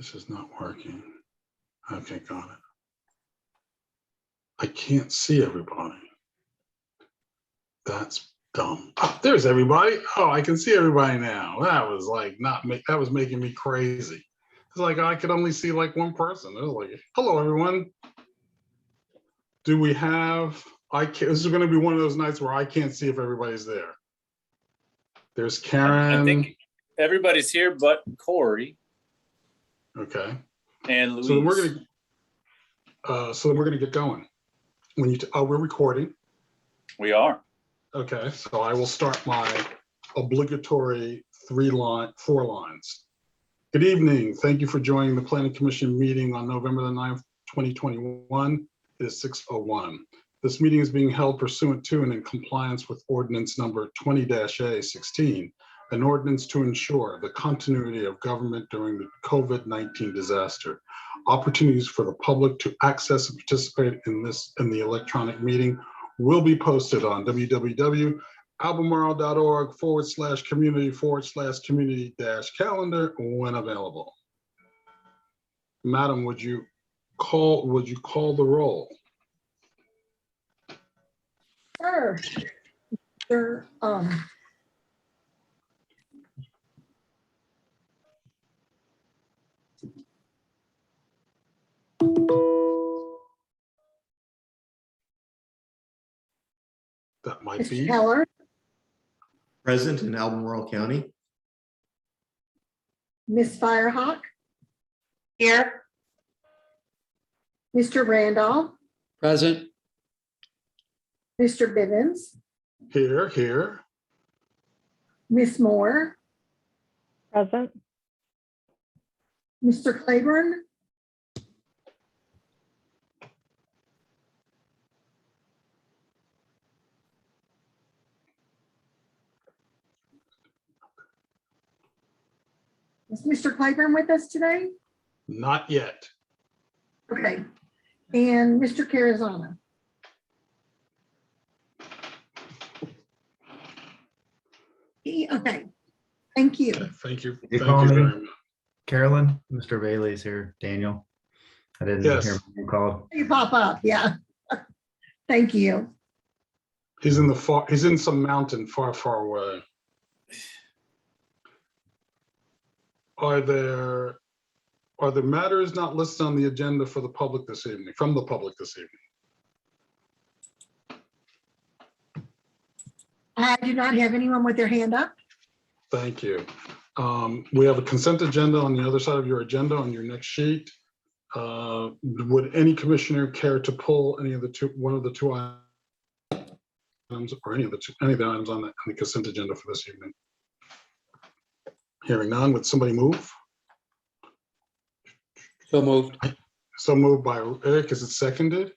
This is not working. Okay, got it. I can't see everybody. That's dumb. Oh, there's everybody. Oh, I can see everybody now. That was like that was making me crazy. It's like I could only see like one person. It was like, hello everyone. Do we have, this is gonna be one of those nights where I can't see if everybody's there. There's Karen. I think everybody's here but Corey. Okay. And Louise. So then we're gonna get going. We're recording. We are. Okay, so I will start my obligatory 4 lines. Good evening. Thank you for joining the Planning Commission meeting on November the 9th, 2021. It is 6:01. This meeting is being held pursuant to and in compliance with ordinance number 20-A16, an ordinance to ensure the continuity of government during the COVID-19 disaster. Opportunities for the public to access and participate in the electronic meeting will be posted on www.albemarle.org/community/community-calendar when available. Madam, would you call the roll? Sure. Sure. That might Mr. be. Keller, Present in Albemarle County. Miss Firehawk, Here. Mr. Randolph, Present. Mr. Bivens, Here. Miss Moore, Present. Mr. Claiborne, is Mr. Claiborne with us today? Not yet. Okay. And Mr. Carazana. Okay. Thank you. Okay, thank you. You Thank call you me? very much. Carolyn, Mr. Bailey's here. Daniel. I didn't Yes. hear when you called. You pop up, yeah. Thank you. He's in some mountain far, far away. Are there matters not listed on the agenda for the public this evening, from the public this evening? I do not have anyone with their hand up. Thank you. We have a consent agenda on the other side of your agenda on your next sheet. Would any commissioner care to pull one of the two items or any of the items on the consent agenda for this evening? Hearing none, would somebody move? So moved. So moved by Eric. Is it seconded?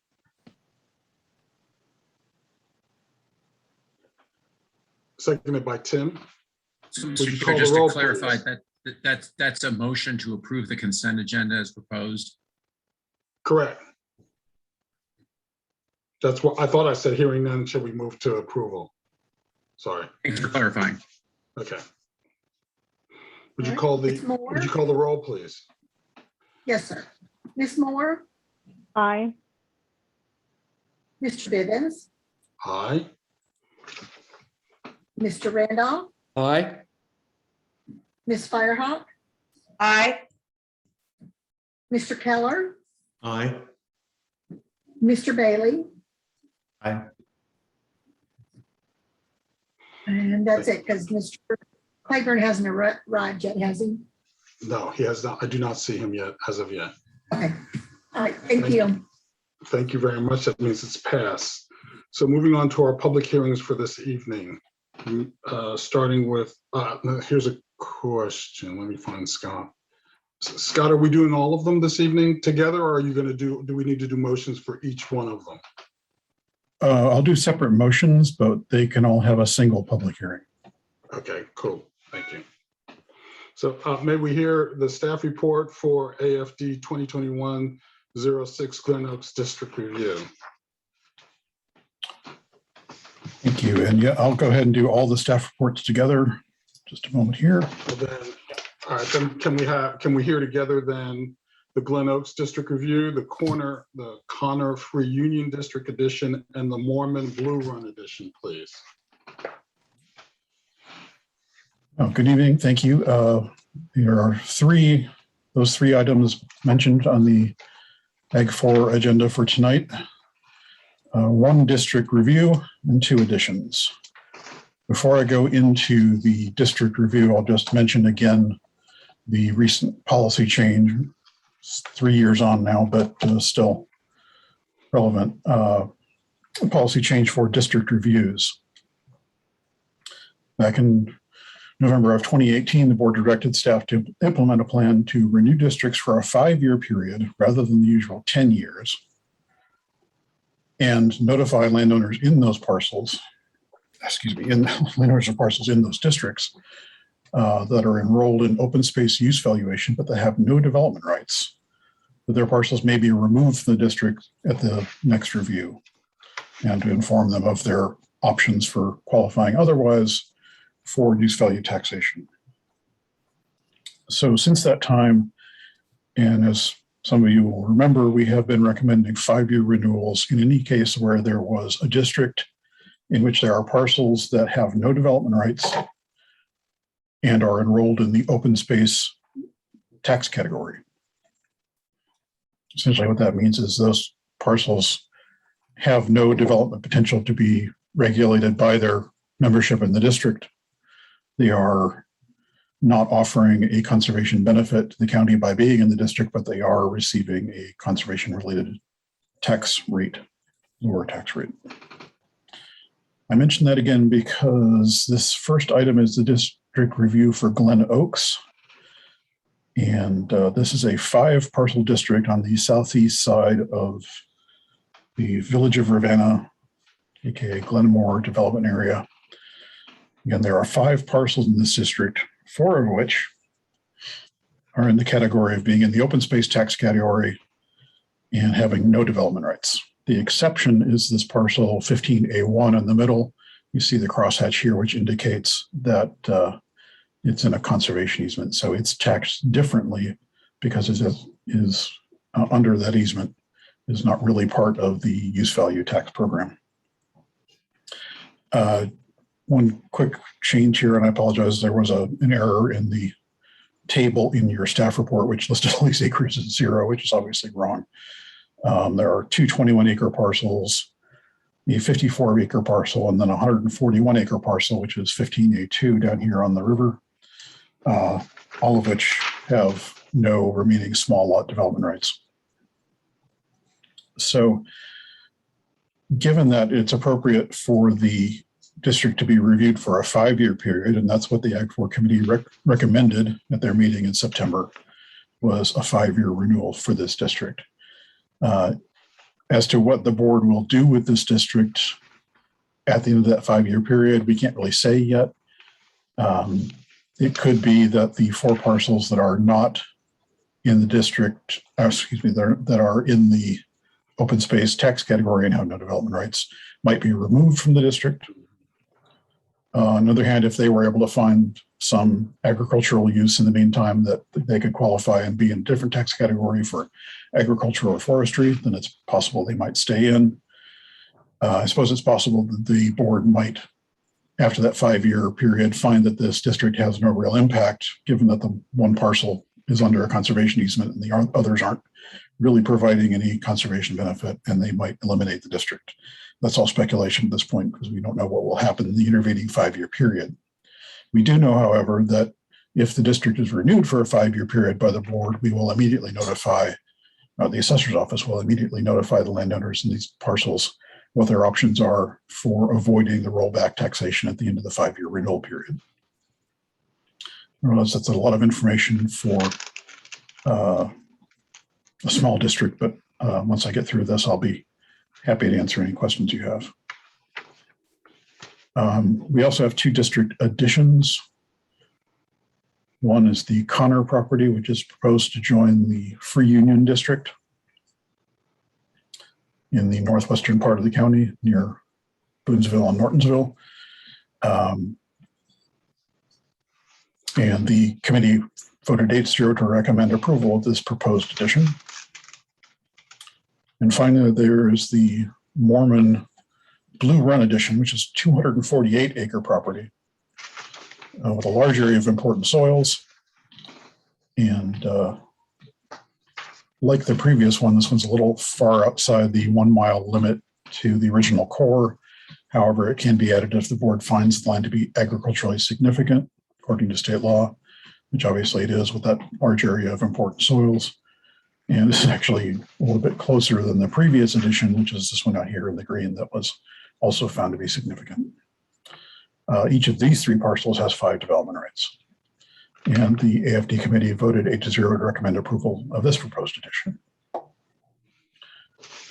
Seconded by Tim. So, Would Mr. you Chair, call the just roll, to clarify, please? that's a motion to approve the consent agenda as proposed. Correct. That's what I thought I said. Hearing none, should we move to approval? Sorry. Thanks for clarifying. Okay. Would you All call right, Ms. Moore? would you call the roll, please? Yes, sir. Miss Moore, Aye. Mr. Bivens, Aye. Mr. Randolph, Aye. Miss Firehawk, Aye. Mr. Keller, Aye. Mr. Bailey, Aye. and that's it, because Mr. Claiborne hasn't arrived yet, has he? No, he has not. I do not see him yet, as of yet. Okay. All right, thank you. Thank you very much. That means it's passed. So moving on to our public hearings for this evening, starting with, here's a question. Let me find Scott. Scott, are we doing all of them this evening together, or are you going to do we need to do motions for each one of them? I'll do separate motions, but they can all have a single public hearing. Okay, cool. Thank you. So may we hear the staff report for AFD 2021-06 Glen Oaks District Review? Thank you. And yeah, I'll go ahead and do all the staff reports together. Just a moment here. Well, then All right, then can we hear together then the Glen Oaks District Review, the Connor Free Union District Edition, and the Mormon Blue Run Edition, please? Oh, good evening. Thank you. There are those three items mentioned on the Ag 4 agenda for tonight. One district review and two additions. Before I go into the district review, I'll just mention again the recent policy change. It's 3 years on now, but still relevant. Policy change for district reviews. Back in November of 2018, the board directed staff to implement a plan to renew districts for a 5-year period rather than the usual 10 years and notify landowners in those parcels, landowners of parcels in those districts that are enrolled in open space use valuation, but that have no development rights, that their parcels may be removed from the district at the next review, and to inform them of their options for qualifying otherwise for use value taxation. So since that time, and as some of you will remember, we have been recommending 5-year renewals in any case where there was a district in which there are parcels that have no development rights and are enrolled in the open space tax category. Essentially what that means is those parcels have no development potential to be regulated by their membership in the district. They are not offering a conservation benefit to the county by being in the district, but they are receiving a conservation-related tax rate, lower tax rate. I mention that again because this first item is the district review for Glen Oaks. And this is a 5-parcel district on the southeast side of the village of Ravenna, aka Glenmore development area. Again, there are 5 parcels in this district, 4 of which are in the category of being in the open space tax category and having no development rights. The exception is this parcel 15A1 in the middle. You see the crosshatch here, which indicates that it's in a conservation easement. So it's taxed differently because it is under that easement, is not really part of the use value tax program. One quick change here, and I apologize, there was an error in the table in your staff report, which listed all these acres as 0, which is obviously wrong. There are 2 21-acre parcels, a 54-acre parcel, and then a 141-acre parcel, which is 15A2 down here on the river, all of which have no remaining small lot development rights. So given that it's appropriate for the district to be reviewed for a 5-year period, and that's what the Ag 4 committee recommended at their meeting in September, was a 5-year renewal for this district. As to what the board will do with this district at the end of that 5-year period, we can't really say yet. It could be that the 4 parcels that are not in the district, that are in the open space tax category and have no development rights might be removed from the district. On the other hand, if they were able to find some agricultural use in the meantime that they could qualify and be in a different tax category for agricultural or forestry, then it's possible they might stay in. I suppose it's possible that the board might, after that 5-year period, find that this district has no real impact, given that the one parcel is under a conservation easement and the others aren't really providing any conservation benefit, and they might eliminate the district. That's all speculation at this point because we don't know what will happen in the intervening 5-year period. We do know, however, that if the district is renewed for a 5-year period by the board, we will immediately notify, the assessor's office will immediately notify the landowners in these parcels what their options are for avoiding the rollback taxation at the end of the 5-year renewal period. I realize that's a lot of information for a small district, but once I get through this, I'll be happy to answer any questions you have. We also have 2 district additions. One is the Connor property, which is proposed to join the Free Union District in the northwestern part of the county near Boonsville and Nortonsville. And the committee voted 8-0 to recommend approval of this proposed addition. And finally, there is the Mormon Blue Run addition, which is 248 acre property with a large area of important soils. And like the previous one, this one's a little far outside the 1 mile limit to the original core. However, it can be added if the board finds the land to be agriculturally significant, according to state law, which obviously it is with that large area of important soils. And this is actually a little bit closer than the previous edition, which is this one out here in the green that was also found to be significant. Each of these 3 parcels has 5 development rights. And the AFD committee voted 8-0 to recommend approval of this proposed addition.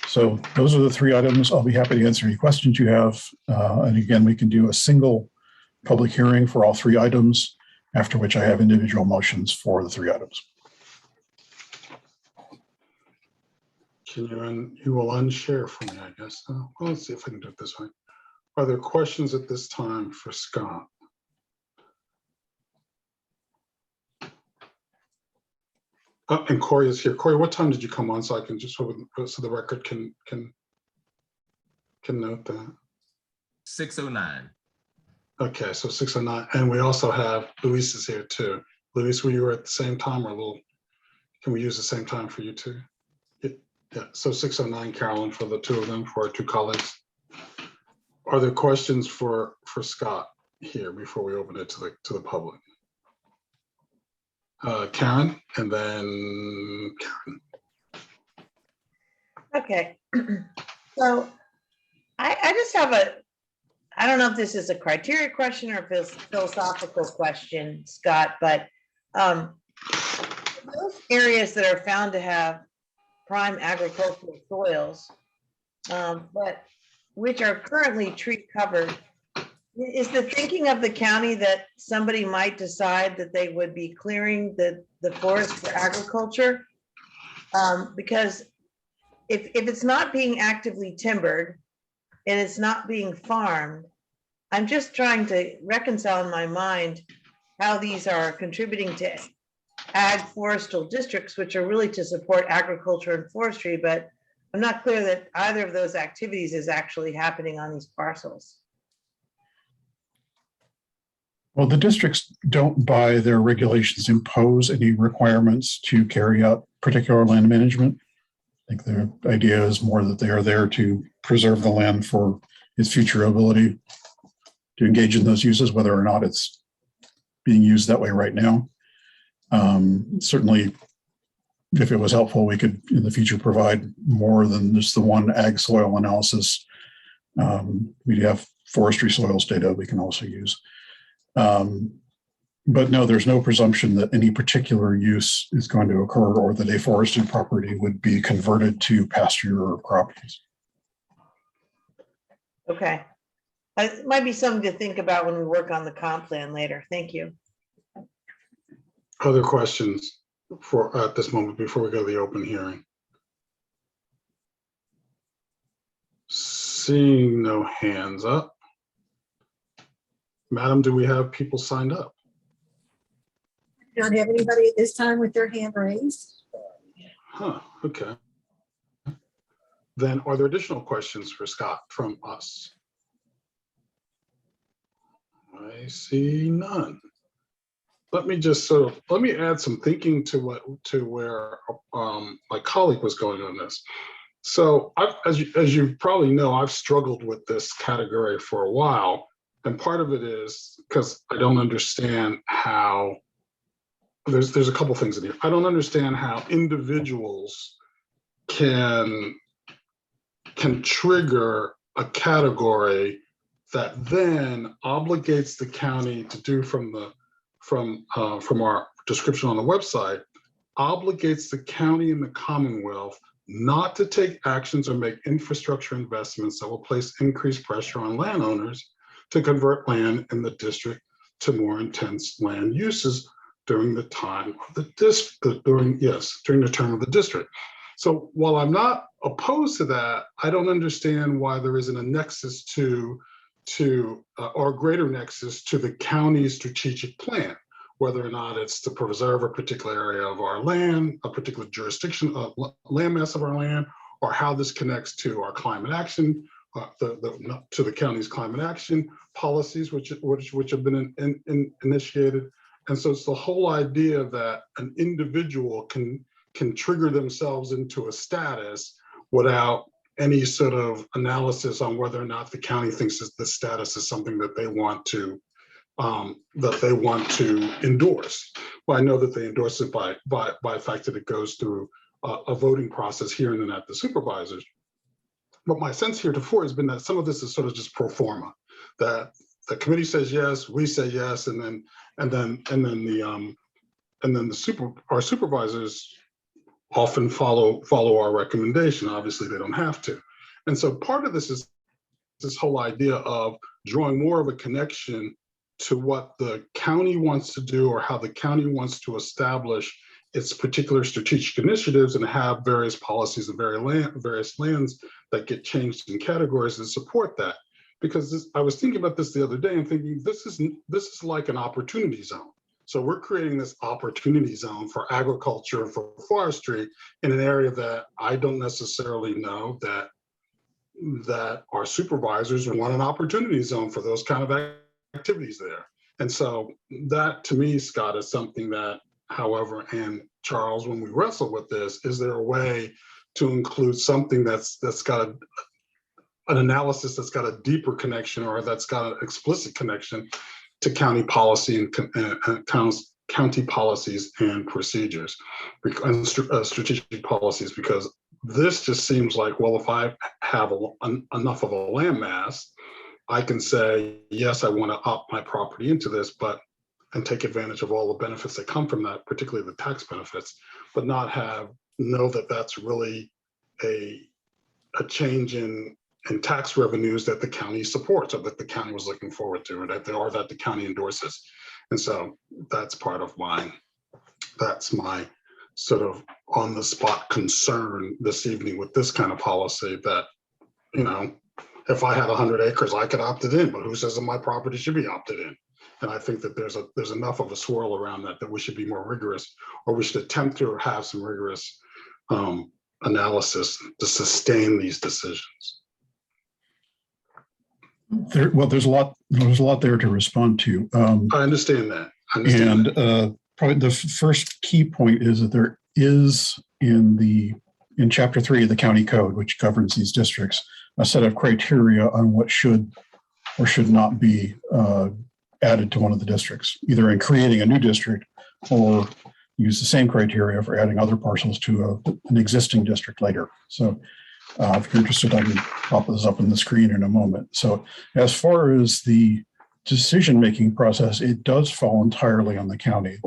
So those are the 3 items. I'll be happy to answer any questions you have. And again, we can do a single public hearing for all 3 items, after which I have individual motions for the 3 items. You will unshare for me, I guess. Well, let's see if I can do it this way. Are there questions at this time for Scott? And Corey is here. Corey, what time did you come on so I can just so the record can note that? 6:09. Okay, so 6:09, and we also have Luis is here too. Luis, were you at the same time or a little? Can we use the same time for you too? Yeah. So 6:09, Carolyn, for the 2 of them, for our 2 colleagues. Are there questions for Scott here before we open it to the public? Karen, and then Karen. Okay. So I just have I don't know if this is a criteria question or if it's a philosophical question, Scott, but those areas that are found to have prime agricultural soils, but which are currently tree covered, is the thinking of the county that somebody might decide that they would be clearing the forest for agriculture? Because if it's not being actively timbered and it's not being farmed, I'm just trying to reconcile in my mind how these are contributing to ag forestal districts, which are really to support agriculture and forestry, but I'm not clear that either of those activities is actually happening on these parcels. Well, the districts don't, by their regulations, impose any requirements to carry out particular land management. I think the idea is more that they are there to preserve the land for its future ability to engage in those uses, whether or not it's being used that way right now. Certainly, if it was helpful, we could in the future provide more than just the one ag soil analysis. We have forestry soils data we can also use. But no, there's no presumption that any particular use is going to occur or that a forested property would be converted to pasture or crop use. Okay. It might be something to think about when we work on the comp plan later. Thank you. Other questions for at this moment before we go to the open hearing? Seeing no hands up. Madam, do we have people signed up? Don't have anybody at this time with their hand raised. Huh, okay. Then are there additional questions for Scott from us? I see none. Let me add some thinking to where my colleague was going on this. So as you probably know, I've struggled with this category for a while. And part of it is because I don't understand how there's a couple things in here. I don't understand how individuals can trigger a category that then obligates the county to do from our description on the website, obligates the county and the Commonwealth not to take actions or make infrastructure investments that will place increased pressure on landowners to convert land in the district to more intense land uses during the time of the district, during the term of the district. So while I'm not opposed to that, I don't understand why there isn't a nexus or greater nexus to the county's strategic plan. whether or not it's to preserve a particular area of our land, a particular jurisdiction of landmass of our land, or how this connects to our climate action, to the county's climate action policies, which have been initiated. And so it's the whole idea that an individual can trigger themselves into a status without any sort of analysis on whether or not the county thinks that the status is something that they want to endorse. Well, I know that they endorse it by the fact that it goes through a voting process here and then at the supervisors. But my sense heretofore has been that some of this is sort of just pro forma, that the committee says yes, we say yes, and then our supervisors often follow our recommendation. Obviously, they don't have to. And so part of this is this whole idea of drawing more of a connection to what the county wants to do or how the county wants to establish its particular strategic initiatives and have various policies and various lands that get changed in categories and support that. Because I was thinking about this the other day and thinking this is like an opportunity zone. So we're creating this opportunity zone for agriculture and for forestry in an area that I don't necessarily know that our supervisors want an opportunity zone for those kind of activities there. And so that to me, Scott, is something that, however, and Charles, when we wrestle with this, is there a way to include something that's got an analysis that's got a deeper connection or that's got an explicit connection to county policy and county policies and procedures and strategic policies? Because this just seems like, well, if I have enough of a landmass, I can say, yes, I want to opt my property into this, and take advantage of all the benefits that come from that, particularly the tax benefits, but not know that that's really a change in tax revenues that the county supports or that the county was looking forward to, or that the county endorses. And so that's my sort of on the spot concern this evening with this kind of policy that, if I had 100 acres, I could opt it in, but who says that my property should be opted in? And I think that there's enough of a swirl around that we should be more rigorous, or we should attempt to have some rigorous analysis to sustain these decisions. There's a lot there to respond to. I understand that. Probably the first key point is that there is in Chapter 3 of the county code, which governs these districts, a set of criteria on what should or should not be added to one of the districts, either in creating a new district or use the same criteria for adding other parcels to an existing district later. So if you're interested, I can pop this up on the screen in a moment. So as far as the decision-making process, it does fall entirely on the county.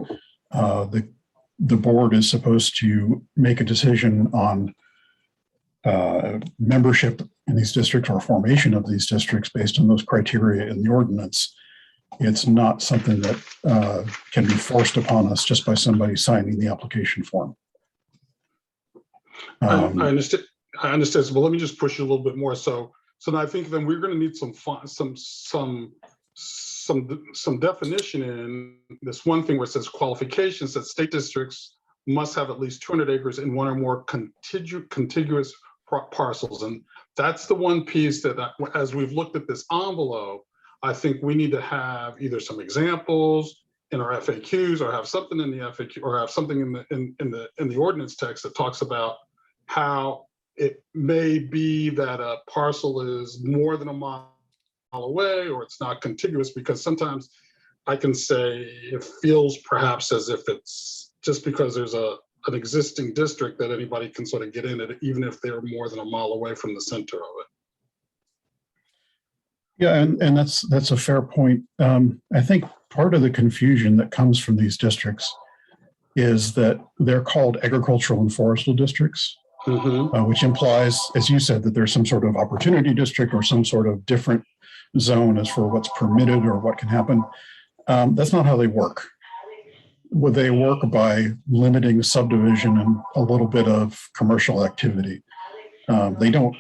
The board is supposed to make a decision on membership in these districts or formation of these districts based on those criteria in the ordinance. It's not something that can be forced upon us just by somebody signing the application form. I understand. But let me just push you a little bit more. So I think then we're going to need some definition in this one thing where it says qualifications that state districts must have at least 200 acres in one or more contiguous parcels. And that's the one piece that as we've looked at this envelope, I think we need to have either some examples in our FAQs or have something in the FAQ or have something in the ordinance text that talks about how it may be that a parcel is more than a mile away or it's not contiguous, because sometimes I can say it feels perhaps as if it's just because there's an existing district that anybody can sort of get in it, even if they're more than a mile away from the center of it. Yeah, and that's a fair point. I think part of the confusion that comes from these districts is that they're called agricultural and forestal districts, which implies, as you said, that there's some sort of opportunity district or some sort of different zone as for what's permitted or what can happen. That's not how they work. Well, they work by limiting subdivision and a little bit of commercial activity. They don't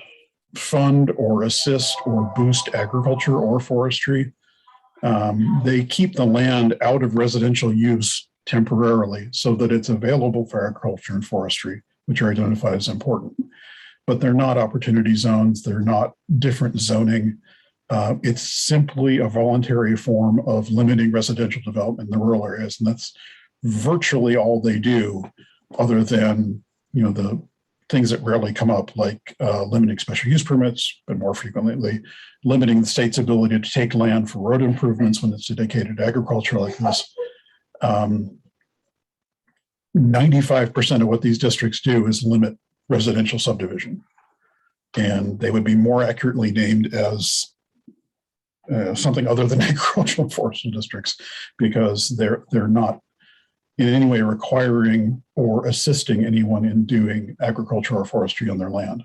fund or assist or boost agriculture or forestry. They keep the land out of residential use temporarily so that it's available for agriculture and forestry, which are identified as important. But they're not opportunity zones. They're not different zoning. It's simply a voluntary form of limiting residential development in the rural areas. And that's virtually all they do, other than, the things that rarely come up, like limiting special use permits, but more frequently limiting the state's ability to take land for road improvements when it's dedicated to agriculture like this. 95% of what these districts do is limit residential subdivision. And they would be more accurately named as something other than agricultural and forestry districts, because they're not in any way requiring or assisting anyone in doing agriculture or forestry on their land.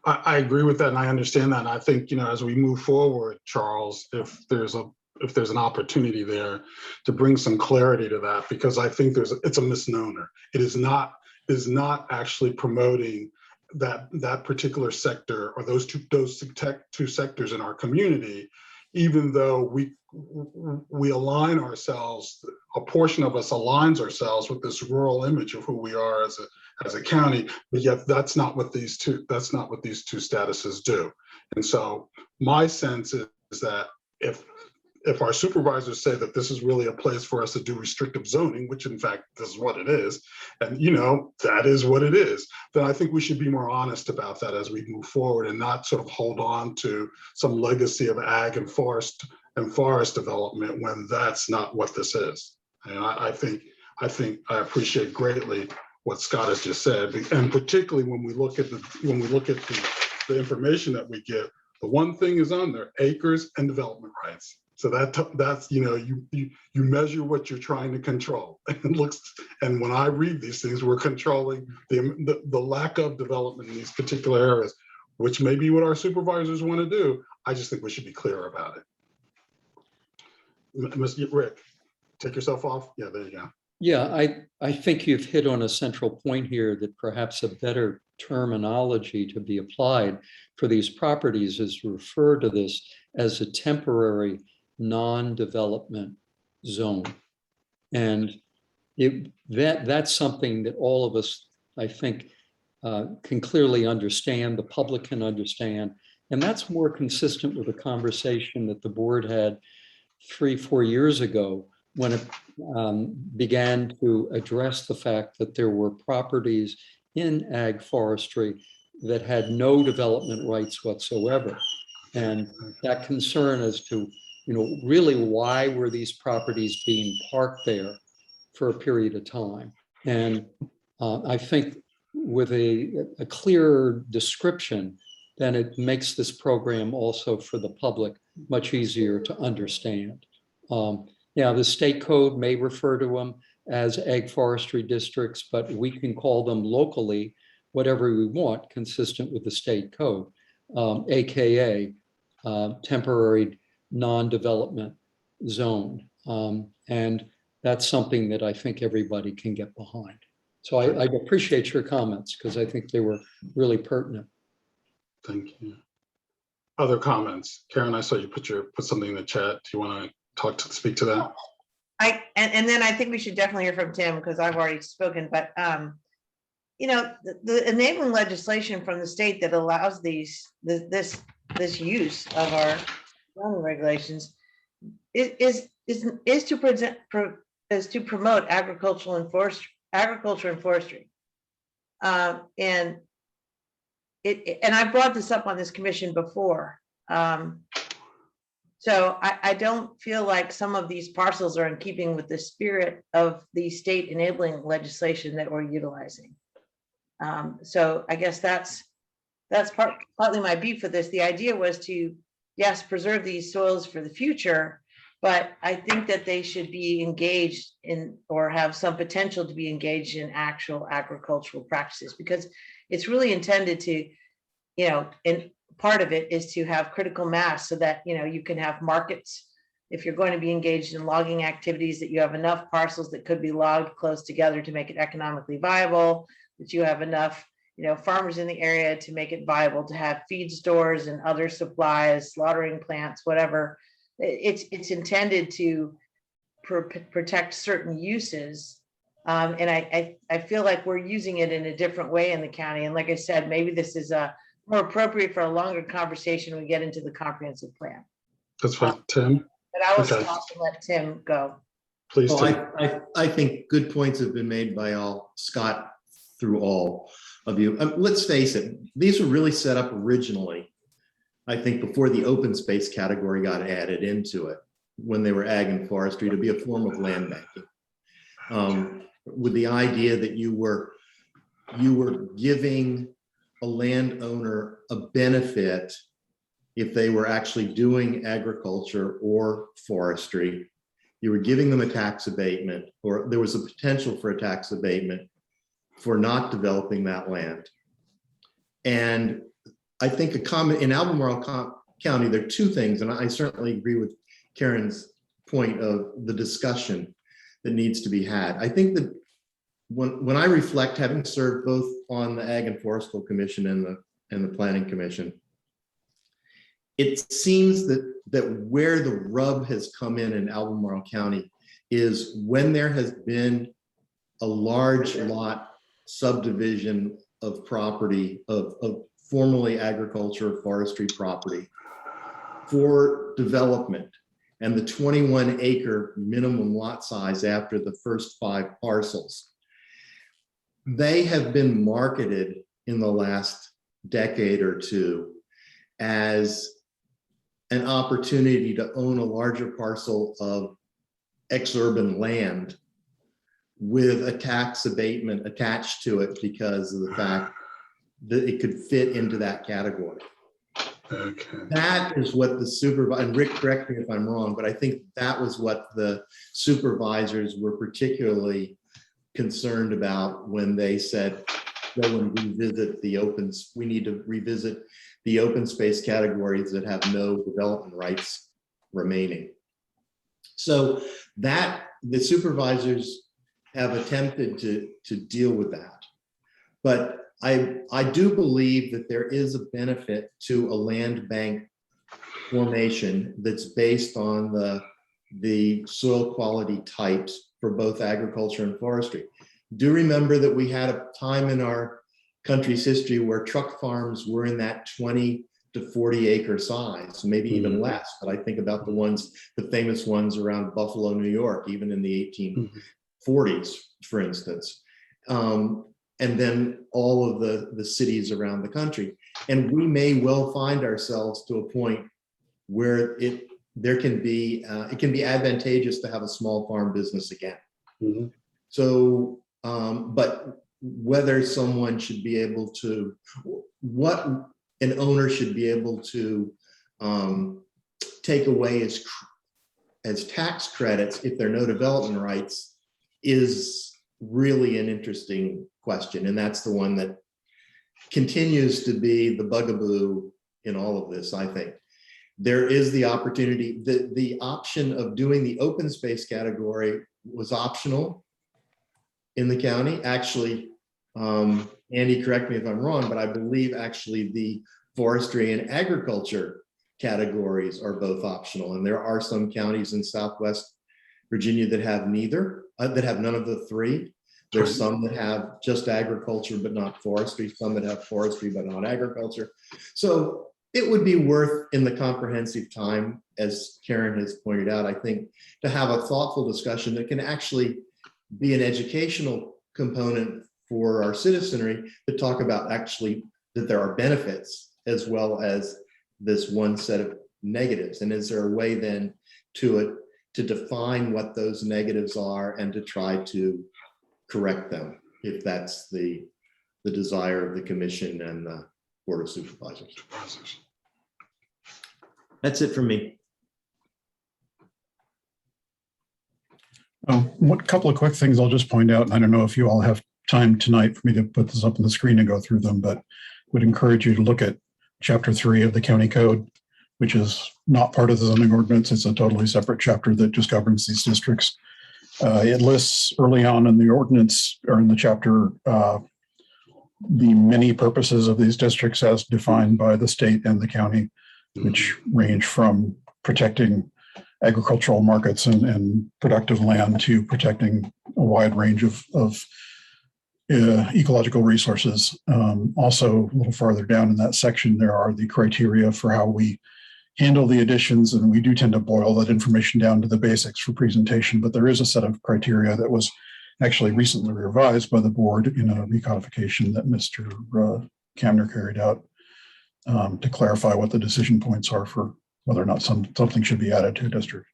I agree with that, and I understand that. And I think, as we move forward, Charles, if there's an opportunity there to bring some clarity to that, because I think it's a misnomer. It is not actually promoting that particular sector or those two sectors in our community, even though we align ourselves, a portion of us aligns ourselves with this rural image of who we are as a county, but yet that's not what these two statuses do. And so my sense is that if our supervisors say that this is really a place for us to do restrictive zoning, which in fact this is what it is, and that is what it is, then I think we should be more honest about that as we move forward and not sort of hold on to some legacy of ag and forest development when that's not what this is. And I think I appreciate greatly what Scott has just said, and particularly when we look at the information that we get, the one thing is on there: acres and development rights. So that's you measure what you're trying to control. And when I read these things, we're controlling the lack of development in these particular areas, which may be what our supervisors want to do. I just think we should be clear about it. Mr. Rick, take yourself off. Yeah, there you go. Yeah, I think you've hit on a central point here, that perhaps a better terminology to be applied for these properties is to refer to this as a temporary non-development zone. And that's something that all of us, I think, can clearly understand, the public can understand. And that's more consistent with the conversation that the board had 3-4 years ago, when it began to address the fact that there were properties in ag forestry that had no development rights whatsoever. And that concern as to, really why were these properties being parked there for a period of time? And I think with a clearer description, then it makes this program also for the public much easier to understand. Now, the state code may refer to them as ag forestry districts, but we can call them locally whatever we want, consistent with the state code, AKA temporary non-development zone. And that's something that I think everybody can get behind. So I appreciate your comments, because I think they were really pertinent. Thank you. Other comments? Karen, I saw you put something in the chat. Do you want to speak to that? And then I think we should definitely hear from Tim, because I've already spoken, but the enabling legislation from the state that allows this use of our zoning regulations is to promote agriculture and forestry. And I've brought this up on this commission before. So I don't feel like some of these parcels are in keeping with the spirit of the state enabling legislation that we're utilizing. So I guess that's partly my beef with this. The idea was to, yes, preserve these soils for the future, but I think that they should be engaged in, or have some potential to be engaged in, actual agricultural practices, because it's really intended to, and part of it is to have critical mass, so that you can have markets. If you're going to be engaged in logging activities, that you have enough parcels that could be logged close together to make it economically viable, that you have enough farmers in the area to make it viable to have feed stores and other supplies, slaughtering plants, whatever, it's intended to protect certain uses. And I feel like we're using it in a different way in the county. And like I said, maybe this is more appropriate for a longer conversation when we get into the comprehensive plan. That's fine. Tim, But I will Okay. stop and let Tim go. please, Well, Tim. I think good points have been made by all, Scott, through all of you. Let's face it, these were really set up originally, I think, before the open space category got added into it, when they were ag and forestry, to be a form of land banking. With the idea that you were giving a landowner a benefit if they were actually doing agriculture or forestry. You were giving them a tax abatement, or there was a potential for a tax abatement for not developing that land. And I think in Albemarle County, there are two things, and I certainly agree with Karen's point of the discussion that needs to be had. I think that when I reflect, having served both on the Ag and Forestry Commission and the Planning Commission, it seems that where the rub has come in Albemarle County is when there has been a large lot subdivision of property of formerly agriculture forestry property for development, and the 21 acre minimum lot size after the first 5 parcels. They have been marketed in the last decade or two as an opportunity to own a larger parcel of exurban land with a tax abatement attached to it because of the fact that it could fit into that category. Okay. That is what the supervisor, and Rick, correct me if I'm wrong, but I think that was what the supervisors were particularly concerned about when they said, go and revisit we need to revisit the open space categories that have no development rights remaining. So that the supervisors have attempted to deal with that. But I do believe that there is a benefit to a land bank formation that's based on the soil quality types for both agriculture and forestry. Do remember that we had a time in our country's history where truck farms were in that 20 to 40 acre size, maybe even less. But I think about the famous ones around Buffalo, New York, even in the 1840s, for instance. And then all of the cities around the country. And we may well find ourselves to a point where it can be advantageous to have a small farm business again. Mhm. So, but whether someone should be able to, what an owner should be able to take away as tax credits if there are no development rights is really an interesting question. And that's the one that continues to be the bugaboo in all of this, I think. There is the opportunity, the option of doing the open space category was optional in the county. Actually, Andy, correct me if I'm wrong, but I believe actually the forestry and agriculture categories are both optional. And there are some counties in Southwest Virginia that have neither, that have none of the three. There's some that have just agriculture, but not forestry, some that have forestry, but not agriculture. So it would be worth, in the comprehensive time, as Karen has pointed out, I think, to have a thoughtful discussion that can actually be an educational component for our citizenry to talk about actually that there are benefits as well as this one set of negatives. And is there a way then to define what those negatives are and to try to correct them if that's the desire of the commission and the Board of Supervisors. That's it for me. One couple of quick things I'll just point out, and I don't know if you all have time tonight for me to put this up on the screen and go through them, but would encourage you to look at Chapter 3 of the County Code, which is not part of the zoning ordinance. It's a totally separate chapter that just governs these districts. It lists early on in the ordinance or in the chapter the many purposes of these districts as defined by the state and the county, which range from protecting agricultural markets and productive land to protecting a wide range of ecological resources. Also, a little farther down in that section, there are the criteria for how we handle the additions, and we do tend to boil that information down to the basics for presentation, but there is a set of criteria that was actually recently revised by the board in a recodification that Mr. Kamner carried out to clarify what the decision points are for whether or not something should be added to a district.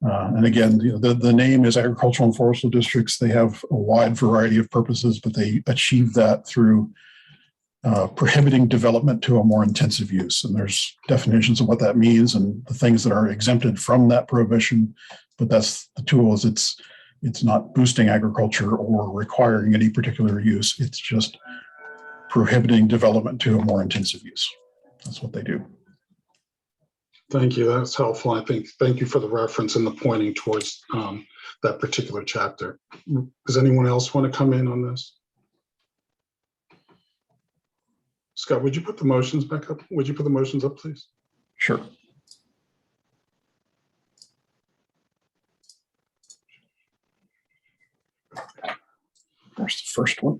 And again, the name is agricultural and forestal districts. They have a wide variety of purposes, but they achieve that through prohibiting development to a more intensive use. And there's definitions of what that means and the things that are exempted from that prohibition. But that's the tool is it's not boosting agriculture or requiring any particular use. It's just prohibiting development to a more intensive use. That's what they do. Thank you. That's helpful. I think, thank you for the reference and the pointing towards that particular chapter. Does anyone else want to come in on this? Scott, would you put the motions back up? Would you put the motions up, please? Sure. There's the first one.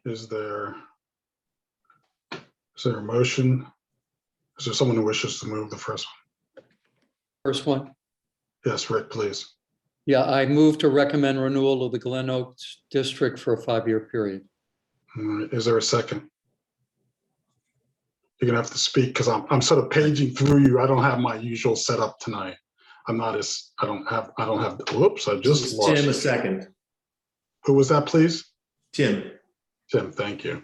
Is there a motion? Is there someone who wishes to move the first one? First one. Yes, Rick, please. Yeah, I move to recommend renewal of the Glen Oaks District for a 5-year period. All right, is there a second? You're gonna have to speak because I'm sort of paging through you. I don't have my usual setup tonight. I don't have, whoops, I just lost. Tim, a second. Who was that, please? Tim. Tim, thank you.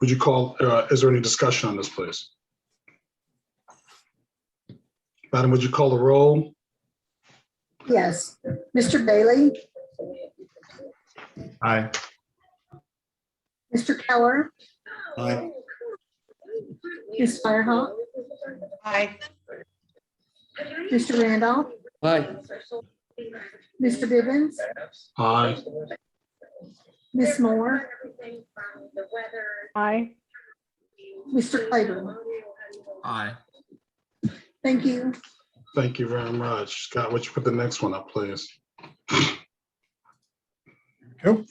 Would you call, is there any discussion on this, please? Madam, would you call the roll? Yes. Mr. Bailey, Aye. Mr. Keller, Aye. Ms. Firehawk, Aye. Mr. Randolph, Aye. Mr. Bivens, Aye. Ms. Moore, Aye. Mr. Claiborne. Aye. Thank you. Thank you very much. Scott, would you put the next one up, please? Go.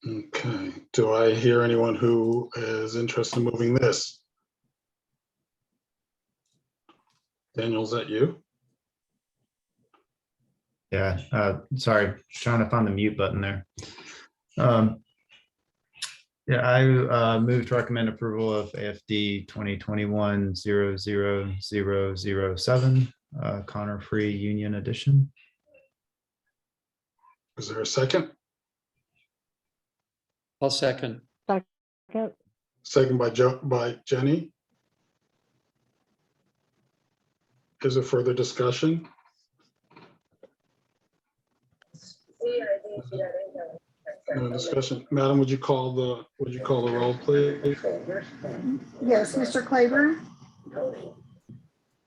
Okay, do I hear anyone who is interested in moving this? Daniel, is that you? Yeah, sorry, trying to find the mute button there. Yeah, I move to recommend approval of AFD 2021-00007, Connor Free Union Edition. Is there a second? I'll second. Second. Second by Jenny. Is there further discussion? No discussion. Madam, would you call the roll, please? Yes, Mr. Claiborne,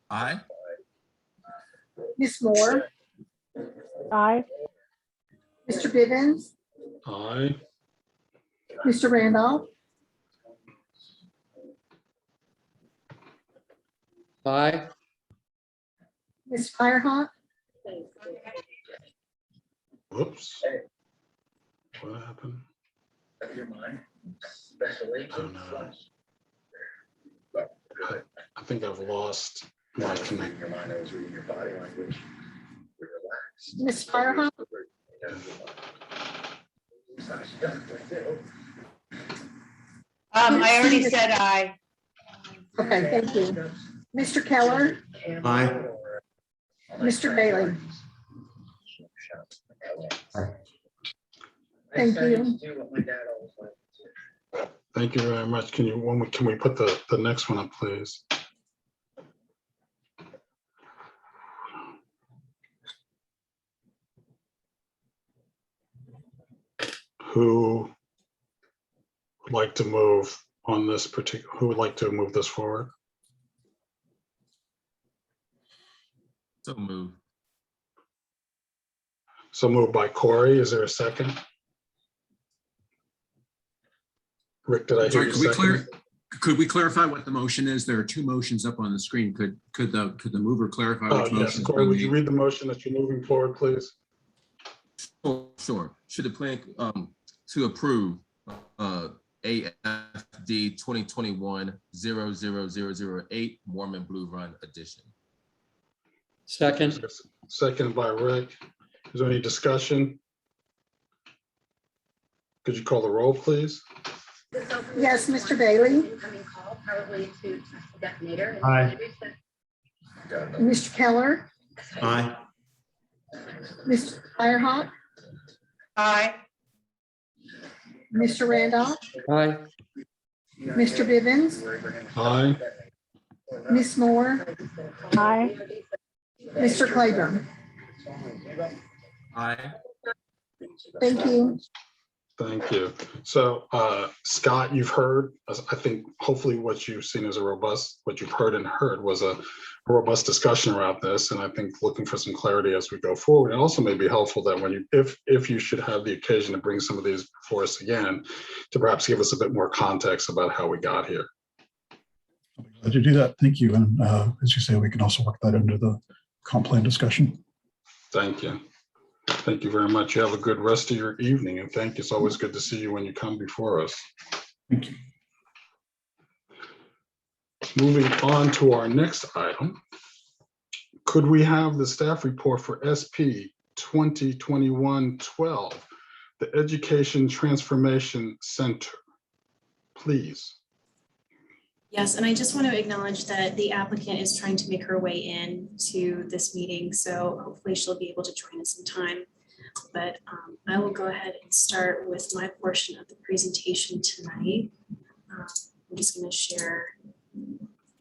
Aye. Ms. Moore, Aye. Mr. Bivens, Aye. Mr. Randolph, Aye. Ms. Firehawk, Whoops. What happened? Oh, no. I think I've lost my connection. Ms. Firehawk, I already said aye. okay, thank you. Mr. Keller, Aye. Mr. Bailey. Thank you. Thank you very much. Can we put the next one up, please? Who would like to move on this particular, who would like to move this forward? So move. So moved by Corey. Is there a second? Rick, did I hear Sorry, you could we second? could we clarify what the motion is? There are two motions up on the screen. Could the mover clarify Oh, which yes. motion? Corey, would you read the motion that you're moving forward, please? Sure. Should the plan to approve AFD 2021-00008 Mormon Blue Run edition? Second, Second by Rick. Is there any discussion? Could you call the roll, please? Yes, Mr. Bailey, Aye. Mr. Keller, Aye. Mr. Firehawk, Aye. Mr. Randolph, aye. Mr. Bivens, Aye. Ms. Moore, Aye. Mr. Claiborne. Aye. Thank you. Thank you. So Scott, you've heard, I think hopefully what you've seen is what you've heard and heard was a robust discussion around this. And I think looking for some clarity as we go forward. And also may be helpful that when you, if you should have the occasion to bring some of these before us again, to perhaps give us a bit more context about how we got here. Glad to do that. Thank you. And as you say, we can also work that into the comp plan discussion. Thank you. Thank you very much. You have a good rest of your evening, and thank you. It's always good to see you when you come before us. Thank you. Moving on to our next item. Could we have the staff report for SP 2021-12, the Education Transformation Center, please? Yes, and I just want to acknowledge that the applicant is trying to make her way in to this meeting, so hopefully she'll be able to join us in time. But I will go ahead and start with my portion of the presentation tonight. I'm just going to share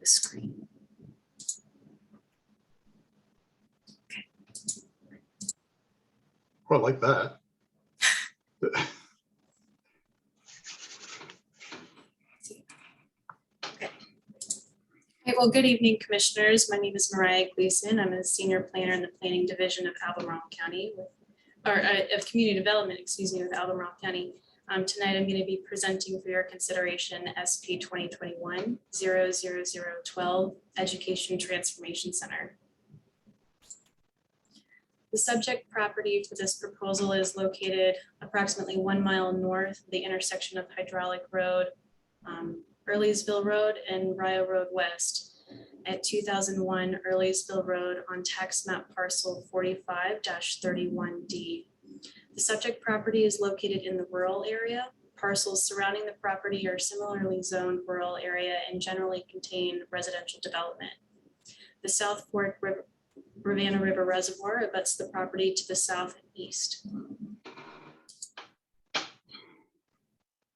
the screen. Okay. Well, I like that. Okay, well, good evening, commissioners. My name is Mariah Gleason. I'm a senior planner in the planning division of Albemarle County, of community development, excuse me, with Albemarle County. Tonight, I'm going to be presenting for your consideration SP 2021-00012 Education Transformation Center. The subject property for this proposal is located approximately 1 mile north of the intersection of Hydraulic Road, Earlysville Road, and Rio Road West at 2001 Earlysville Road on tax map parcel 45-31D. The subject property is located in the rural area. Parcels surrounding the property are similarly zoned rural area and generally contain residential development. The South Fork Rivanna River Reservoir abuts the property to the south and east.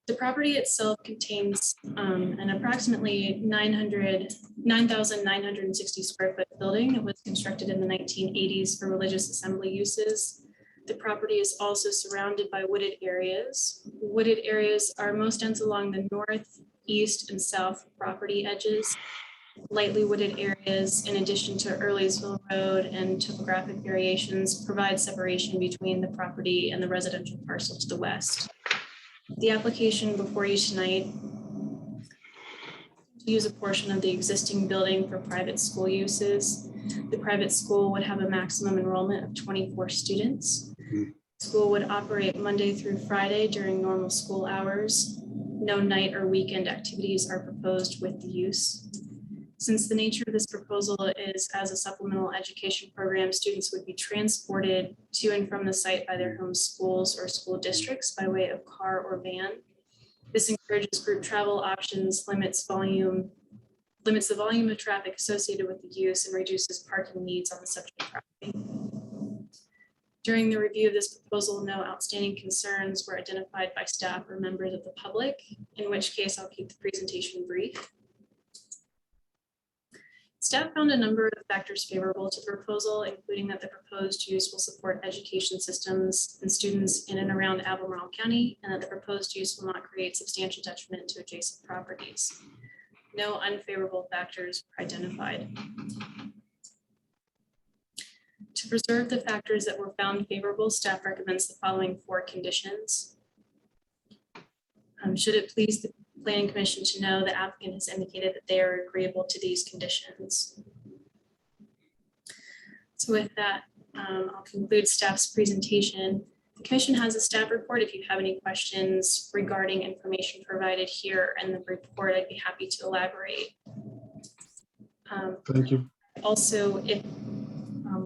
The property itself contains an approximately 9,960 square foot building that was constructed in the 1980s for religious assembly uses. The property is also surrounded by wooded areas. Wooded areas are most dense along the north, east, and south property edges. Lightly wooded areas, in addition to Earlysville Road and topographic variations, provide separation between the property and the residential parcel to the west. The application before you tonight to use a portion of the existing building for private school uses. The private school would have a maximum enrollment of 24 students. School would operate Monday through Friday during normal school hours. No night or weekend activities are proposed with the use. Since the nature of this proposal is as a supplemental education program, students would be transported to and from the site by their home schools or school districts by way of car or van. This encourages group travel options, limits the volume of traffic associated with the use, and reduces parking needs on the subject property. During the review of this proposal, no outstanding concerns were identified by staff or members of the public, in which case I'll keep the presentation brief. Staff found a number of factors favorable to the proposal, including that the proposed use will support education systems and students in and around Albemarle County, and that the proposed use will not create substantial detriment to adjacent properties. No unfavorable factors were identified. To preserve the factors that were found favorable, staff recommends the following 4 conditions. Should it please the Planning Commission to know the applicant has indicated that they are agreeable to these conditions. So with that, I'll conclude staff's presentation. The commission has a staff report. If you have any questions regarding information provided here in the report, I'd be happy to elaborate. Thank you. Also, if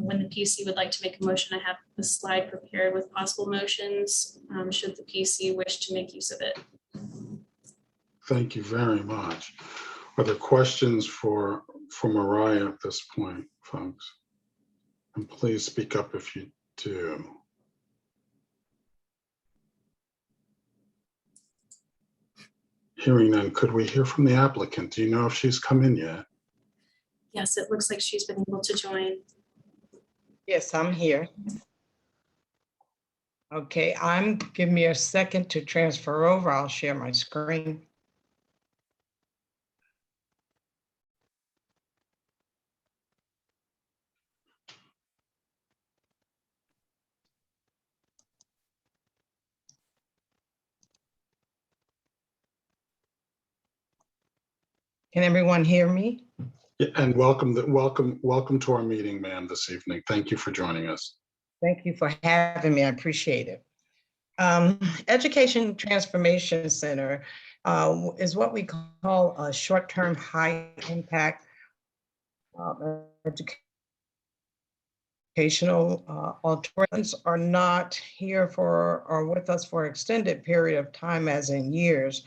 when the PC would like to make a motion, I have a slide prepared with possible motions, should the PC wish to make use of it. Thank you very much. Are there questions for Mariah at this point, folks? And please speak up if you do. Hearing none, could we hear from the applicant? Do you know if she's come in yet? Yes, it looks like she's been able to join. Yes, I'm here. Okay, give me a second to transfer over. I'll share my screen. Can everyone hear me? Yeah, and welcome to our meeting, ma'am, this evening. Thank you for joining us. Thank you for having me. I appreciate it. Education Transformation Center is what we call a short-term high impact educational alternatives are not here for or with us for an extended period of time, as in years.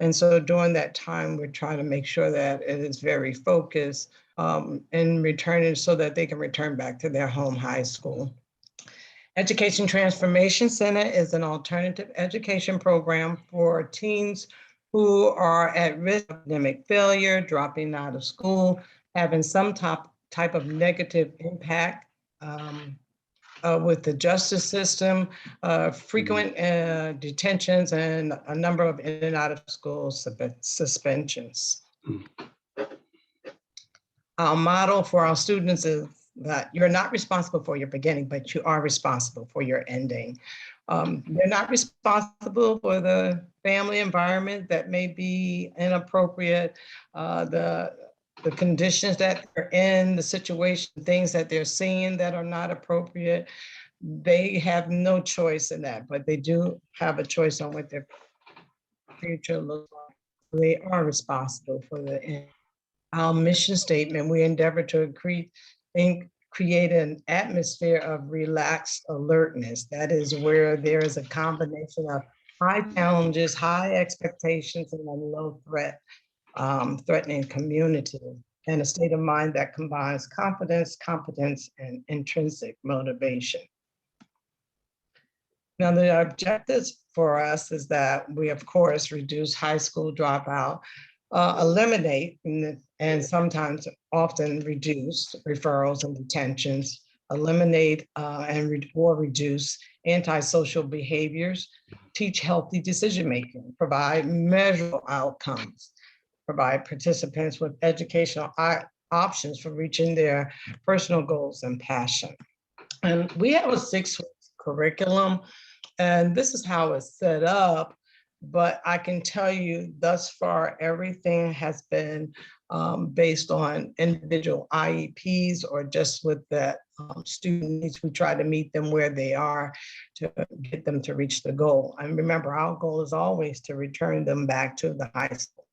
And so during that time, we're trying to make sure that it is very focused in returning so that they can return back to their home high school. Education Transformation Center is an alternative education program for teens who are at risk of academic failure, dropping out of school, having some type of negative impact with the justice system, frequent detentions, and a number of in and out of school suspensions. Our motto for our students is that you're not responsible for your beginning, but you are responsible for your ending. They're not responsible for the family environment that may be inappropriate, the conditions that they're in, the situation, things that they're seeing that are not appropriate. They have no choice in that, but they do have a choice on what their future looks like. They are responsible for the end. Our mission statement, we endeavor to create an atmosphere of relaxed alertness. That is where there is a combination of high challenges, high expectations, and a low threatening community, and a state of mind that combines confidence, competence, and intrinsic motivation. Now, the objectives for us is that we, of course, reduce high school dropout, eliminate and sometimes often reduce referrals and detentions, eliminate or reduce antisocial behaviors, teach healthy decision-making, provide measurable outcomes, provide participants with educational options for reaching their personal goals and passion. And we have a 6-week curriculum, and this is how it's set up. But I can tell you thus far, everything has been based on individual IEPs or just with that student needs. We try to meet them where they are to get them to reach the goal. And remember, our goal is always to return them back to the high school.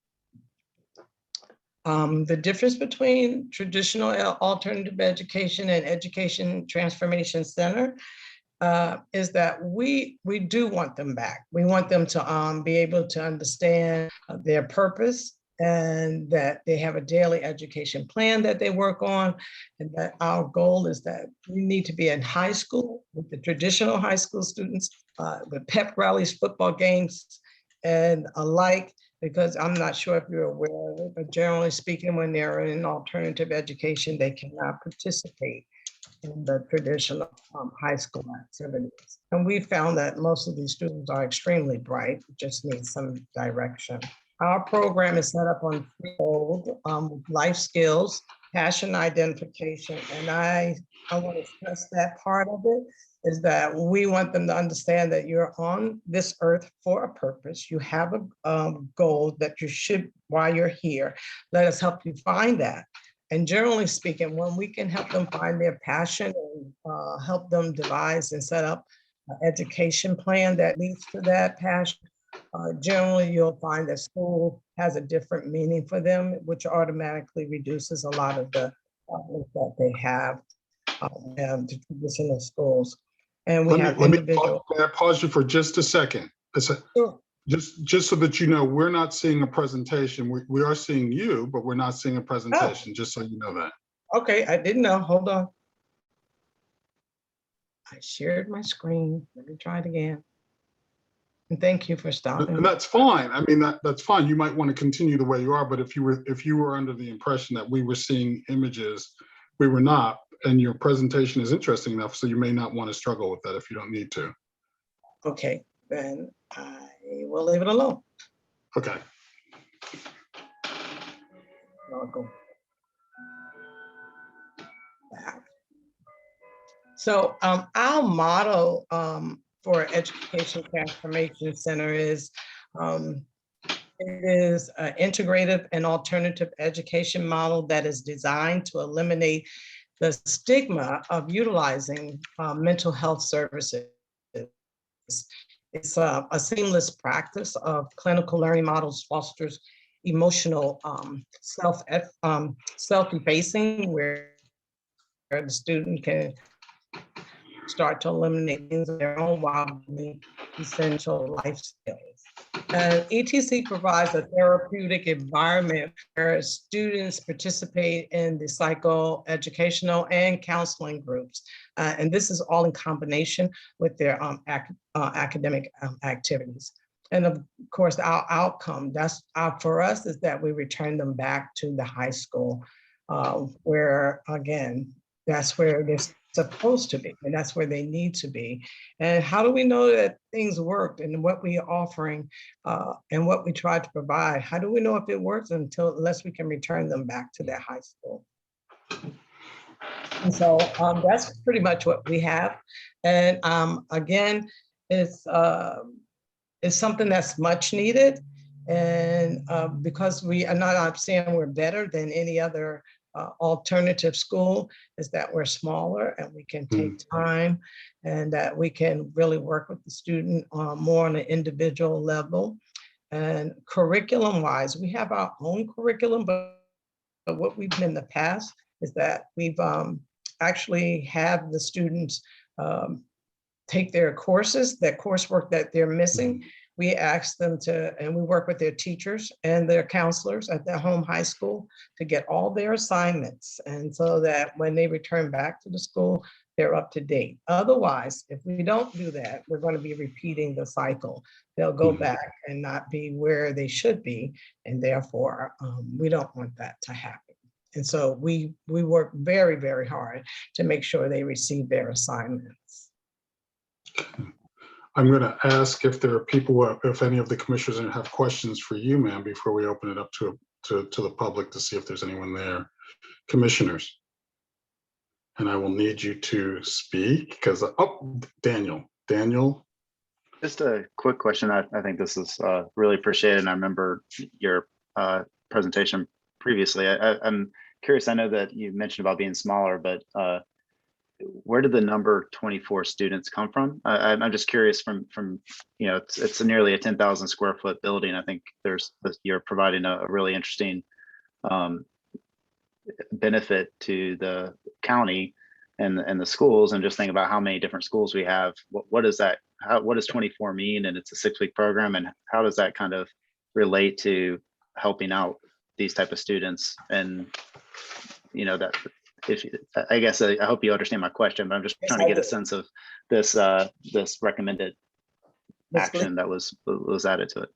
The difference between traditional alternative education and Education Transformation Center is that we do want them back. We want them to be able to understand their purpose and that they have a daily education plan that they work on. And that our goal is that we need to be in high school with the traditional high school students, with pep rallies, football games, and alike, because I'm not sure if you're aware of it, but generally speaking, when they're in alternative education, they cannot participate in the traditional high school activities. And we found that most of these students are extremely bright, just need some direction. Our program is set up on threefold life skills, passion identification. And I want to stress that part of it is that we want them to understand that you're on this earth for a purpose. You have a goal that you should, while you're here, let us help you find that. And generally speaking, when we can help them find their passion and help them devise and set up an education plan that leads to that passion, generally you'll find that school has a different meaning for them, which automatically reduces a lot of the problems that they have in the traditional schools. And we have individual. May I pause you for just a second? Sure. Just so that you know, we're not seeing a presentation. We are seeing you, but we're not seeing a presentation, just so you know that. Okay, I didn't know. Hold on. I shared my screen. Let me try it again. And thank you for stopping. And that's fine. I mean, that's fine. You might want to continue the way you are, but if you were under the impression that we were seeing images, we were not. And your presentation is interesting enough, so you may not want to struggle with that if you don't need to. Okay, then I will leave it alone. Okay. I'll go back. So our motto for Education Transformation Center is it is an integrative and alternative education model that is designed to eliminate the stigma of utilizing mental health services. It's a seamless practice of clinical learning models fosters emotional self-effacing, where the student can start to eliminate things of their own while doing essential life skills. And ETC provides a therapeutic environment where students participate in the psychoeducational and counseling groups. And this is all in combination with their academic activities. And of course, our outcome for us is that we return them back to the high school, where again, that's where they're supposed to be, and that's where they need to be. And how do we know that things worked and what we are offering and what we try to provide? How do we know if it works unless we can return them back to their high school? And so that's pretty much what we have. And again, it's something that's much needed. And because we are not saying we're better than any other alternative school, is that we're smaller and we can take time and that we can really work with the student more on an individual level. And curriculum wise, we have our own curriculum, but what we've done in the past is that we've actually have the students take their courses, that coursework that they're missing. We ask them to, and we work with their teachers and their counselors at their home high school to get all their assignments. And so that when they return back to the school, they're up to date. Otherwise, if we don't do that, we're going to be repeating the cycle. They'll go back and not be where they should be. And therefore, we don't want that to happen. And so we work very, very hard to make sure they receive their assignments. I'm going to ask if there are people, if any of the commissioners have questions for you, ma'am, before we open it up to the public to see if there's anyone there. Commissioners. And I will need you to speak because, Daniel. Just a quick question. I think this is really appreciated. And I remember your presentation previously. I'm curious, I know that you mentioned about being smaller, but where did the number 24 students come from? I'm just curious from it's nearly a 10,000 square foot building. I think you're providing a really interesting benefit to the county and the schools, and just think about how many different schools we have. What is that? What does 24 mean? And it's a 6-week program, and how does that kind of relate to helping out these type of students? And that. I guess I hope you understand my question, but I'm just trying to get a sense of this recommended action that was added to it.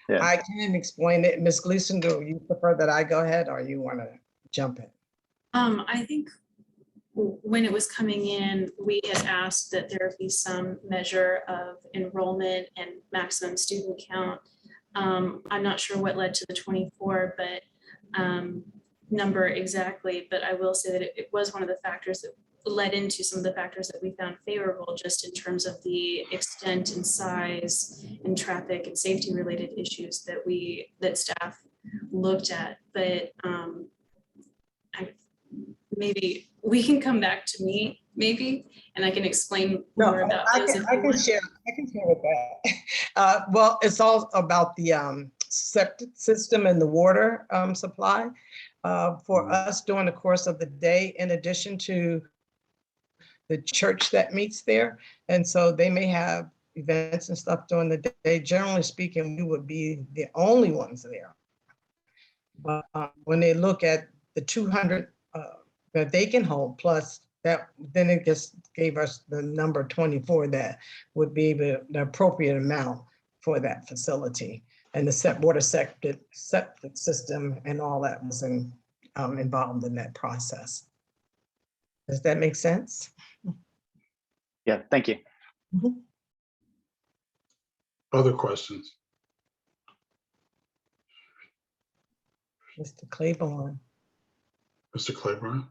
Yeah. I can explain it. Ms. Gleason, do you prefer that I go ahead or you want to jump in? I think when it was coming in, we had asked that there be some measure of enrollment and maximum student count. I'm not sure what led to the 24, but number exactly, but I will say that it was one of the factors that led into some of the factors that we found favorable, just in terms of the extent and size and traffic and safety related issues that staff looked at. But maybe we can come back to me, maybe, and I can explain more about I those. can, I can share with that. Well, it's all about the septic system and the water supply for us during the course of the day, in addition to the church that meets there. And so they may have events and stuff during the day. Generally speaking, we would be the only ones there. But when they look at the 200 that they can hold, plus that, then it just gave us the number 24 that would be the appropriate amount for that facility. And the water septic system and all that was involved in that process. Does that make sense? Yeah, thank you. Other questions? Mr. Claiborne. Mr. Claiborne?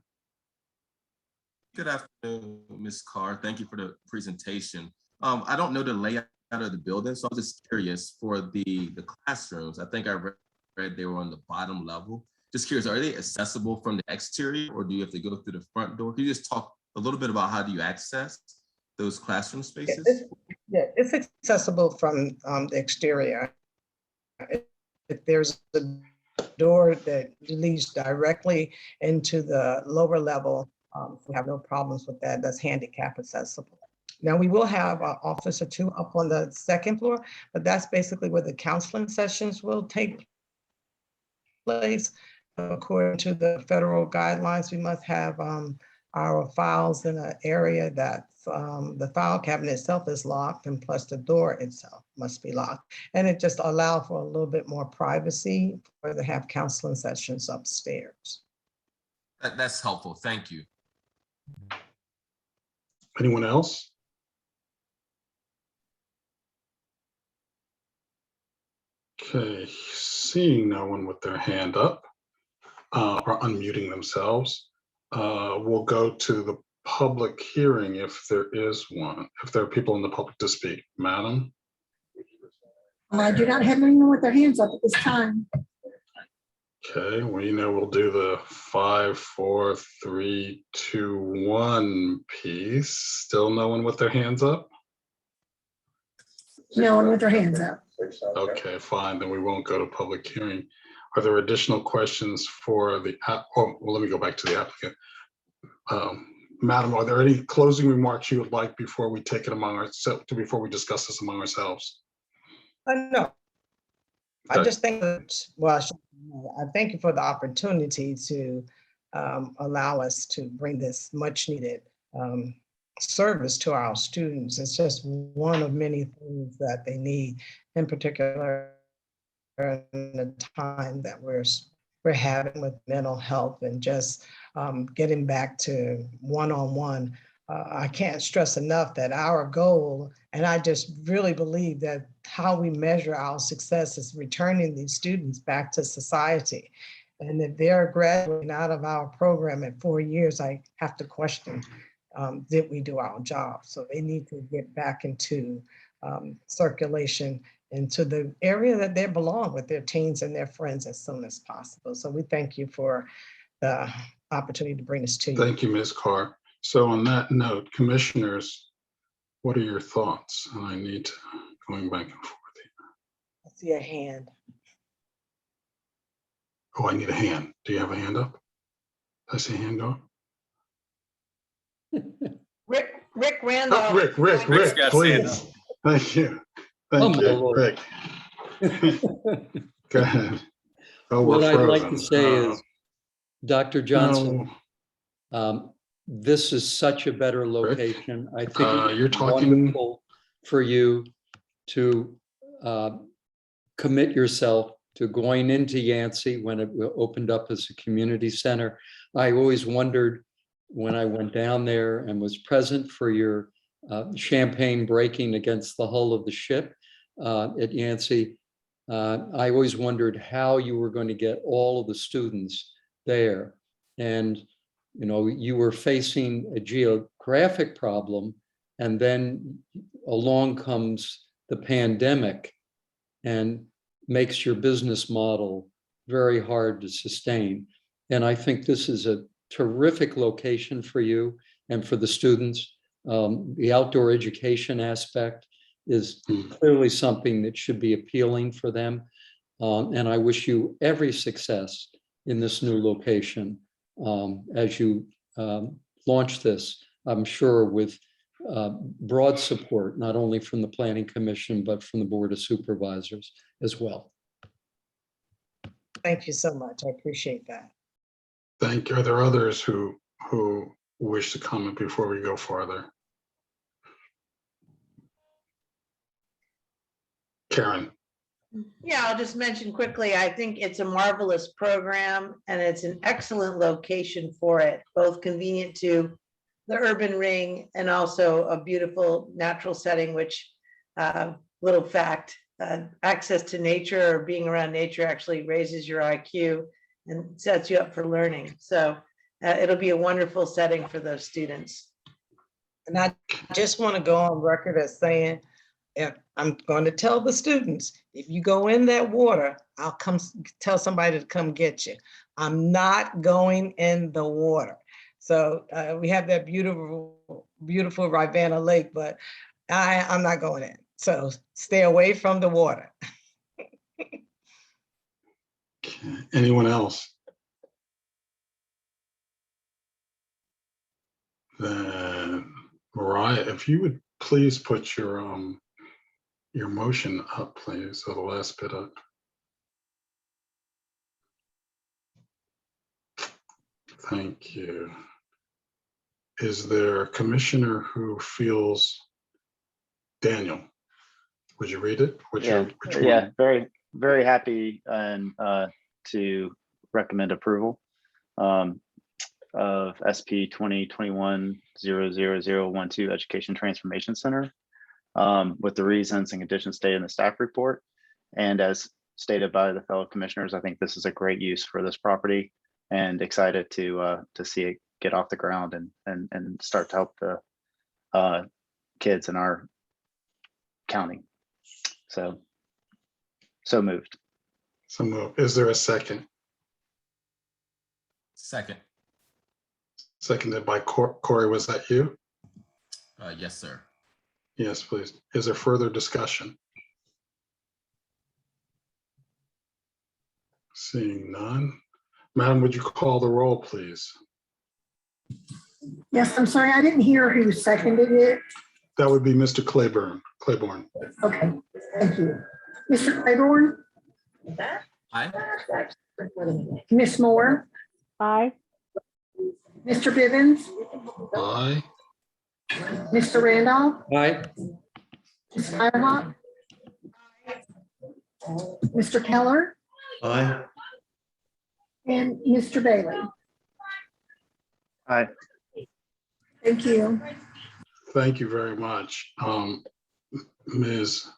Good afternoon, Ms. Carr. Thank you for the presentation. I don't know the layout of the building, so I'm just curious for the classrooms. I think I read they were on the bottom level. Just curious, are they accessible from the exterior, or do you have to go through the front door? Can you just talk a little bit about how do you access those classroom spaces? Yeah, it's accessible from the exterior. If there's a door that leads directly into the lower level, we have no problems with that. That's handicap accessible. Now, we will have an office or two up on the second floor, but that's basically where the counseling sessions will take place. According to the federal guidelines, we must have our files in an area that the file cabinet itself is locked, and plus the door itself must be locked. And it just allows for a little bit more privacy for to have counseling sessions upstairs. That's helpful. Thank you. Anyone else? Okay, seeing no one with their hand up or unmuting themselves, we'll go to the public hearing if there is one, if there are people in the public to speak. Madam? I do not have anyone with their hands up at this time. Okay, we'll do the 5, 4, 3, 2, 1 piece. Still no one with their hands up? No one with their hands up. Okay, fine, then we won't go to public hearing. Are there additional questions for the, well, let me go back to the applicant. Madam, are there any closing remarks you would like before we take it among ourselves, before we discuss this among ourselves? No. I just think that, well, I thank you for the opportunity to allow us to bring this much needed service to our students. It's just one of many things that they need, in particular in the time that we're having with mental health and just getting back to one-on-one. I can't stress enough that our goal, and I just really believe that how we measure our success is returning these students back to society. And if they're graduating out of our program at 4 years, I have to question, did we do our job? So they need to get back into circulation into the area that they belong with their teens and their friends as soon as possible. So we thank you for the opportunity to bring this to you. Thank you, Ms. Carr. So on that note, commissioners, what are your thoughts? And I need to, going back and forth. I see a hand. Oh, I need a hand. Do you have a hand up? I see a hand go. Rick Randolph. Rick, Rick's got please. Thank you. Thank my you, Lord. Rick. Go ahead. Oh, What we're I'd like to frozen. say is, Dr. Johnson, No. this is such a better location. I think you're it's talking- wonderful for you to commit yourself to going into Yancey when it opened up as a community center. I always wondered when I went down there and was present for your champagne breaking against the hull of the ship at Yancey. I always wondered how you were going to get all of the students there. And, you know, you were facing a geographic problem, and then along comes the pandemic and makes your business model very hard to sustain. And I think this is a terrific location for you and for the students. The outdoor education aspect is clearly something that should be appealing for them. And I wish you every success in this new location as you launch this, I'm sure with broad support, not only from the Planning Commission, but from the Board of Supervisors as well. Thank you so much. I appreciate that. Thank you. Are there others who wish to comment before we go farther? Karen. Yeah, I'll just mention quickly, I think it's a marvelous program and it's an excellent location for it, both convenient to the urban ring and also a beautiful natural setting, which little fact, access to nature or being around nature actually raises your IQ and sets you up for learning. So it'll be a wonderful setting for those students. And I just want to go on record as saying, and I'm going to tell the students, if you go in that water, I'll come tell somebody to come get you. I'm not going in the water. So we have that beautiful, beautiful Rivanna Lake, but I'm not going in. So stay away from the water. Okay. Anyone else? Then Mariah, if you would please put your motion up, please, or the last bit up. Thank you. Is there a commissioner who feels, Daniel, would you read it? Yeah, very, very happy and to recommend approval of SP 2021-00012 Education Transformation Center with the reasons and conditions stated in the staff report. And as stated by the fellow commissioners, I think this is a great use for this property and excited to see it get off the ground and start to help the kids in our county. So moved. So moved. Is there a second? Second. Seconded by Corey. Was that you? Yes, sir. Yes, please. Is there further discussion? Seeing none. Madam, would you call the roll, please? Yes, I'm sorry, I didn't hear who seconded it. That would be Mr. Claiborne. Okay, thank you. Mr. Claiborne? Aye. Ms. Moore? Aye. Mr. Bivens? Aye. Mr. Randolph? Aye. Ms. Firehawk? Mr. Keller? Aye. And Mr. Bailey? Aye. Thank you. Thank you very much. Ms.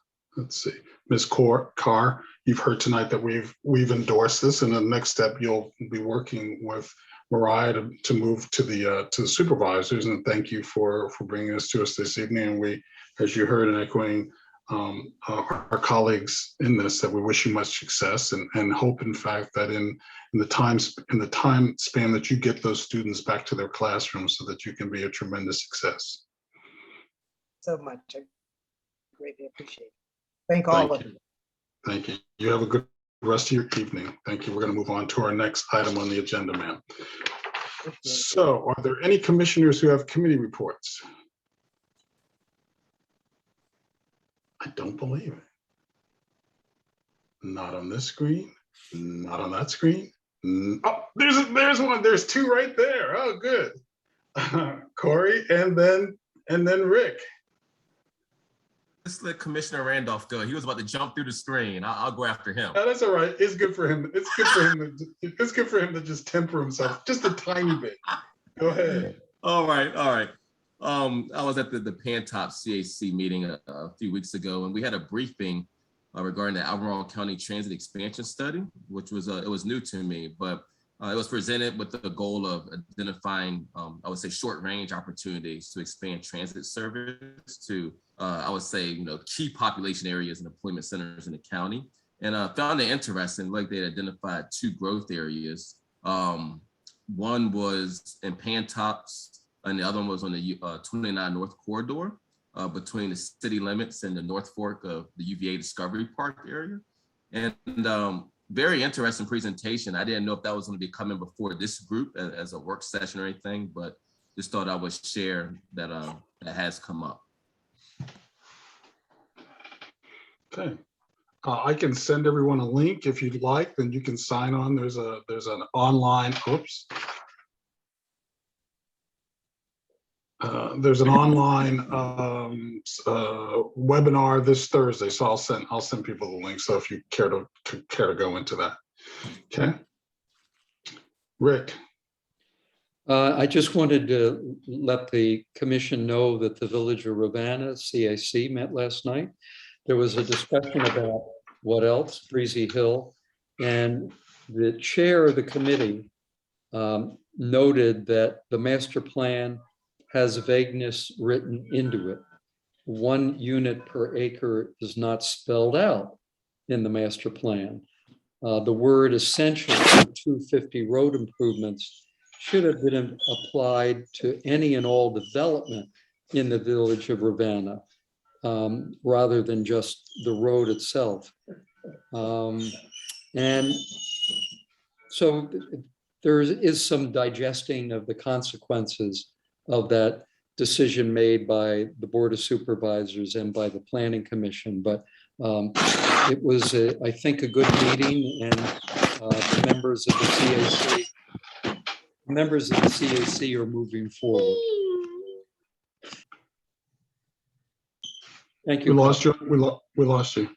Carr, you've heard tonight that we've endorsed this, and the next step you'll be working with Mariah to move to the supervisors. And thank you for bringing this to us this evening. And we, as you heard, and echoing our colleagues in this, that we wish you much success and hope, in fact, that in the time span that you get those students back to their classrooms, so that you can be a tremendous success. So much. I greatly appreciate it. Thank all of you. Thank you. You have a good rest of your evening. Thank you. We're going to move on to our next item on the agenda, ma'am. So are there any commissioners who have committee reports? I don't believe it. Not on this screen, not on that screen. Oh, there's one. There's two right there. Oh, good. Corey and then Rick. Let's let Commissioner Randolph go. He was about to jump through the screen. I'll go after him. No, that's all right. It's good for him. It's good for him. It's good for him to just temper himself just a tiny bit. Go ahead. All right. I was at the Pantop CAC meeting a few weeks ago, and we had a briefing regarding the Albemarle County Transit Expansion Study, which was it was new to me, but It was presented with the goal of identifying, I would say, short-range opportunities to expand transit service to, I would say, key population areas and employment centers in the county. And found it interesting, like they identified 2 growth areas. One was in Pantops, and the other one was on the 29 North Corridor between the city limits and the North Fork of the UVA Discovery Park area. And very interesting presentation. I didn't know if that was going to be coming before this group as a work session or anything, but just thought I would share that that has come up. Okay. I can send everyone a link if you'd like, then you can sign on. There's an online, there's an online webinar this Thursday, so I'll send people the link. So if you care to go into that, okay. Rick. I just wanted to let the commission know that the Village of Ravenna CAC met last night. There was a discussion about what else, Breezy Hill, and the chair of the committee noted that the master plan has vagueness written into it. 1 unit per acre is not spelled out in the master plan. The word essential for 250 road improvements should have been applied to any and all development in the Village of Ravenna, rather than just the road itself. And so there is some digesting of the consequences of that decision made by the Board of Supervisors and by the Planning Commission. But it was, I think, a good meeting, and the members of the CAC are moving forward. Thank you. We lost you. We lost you.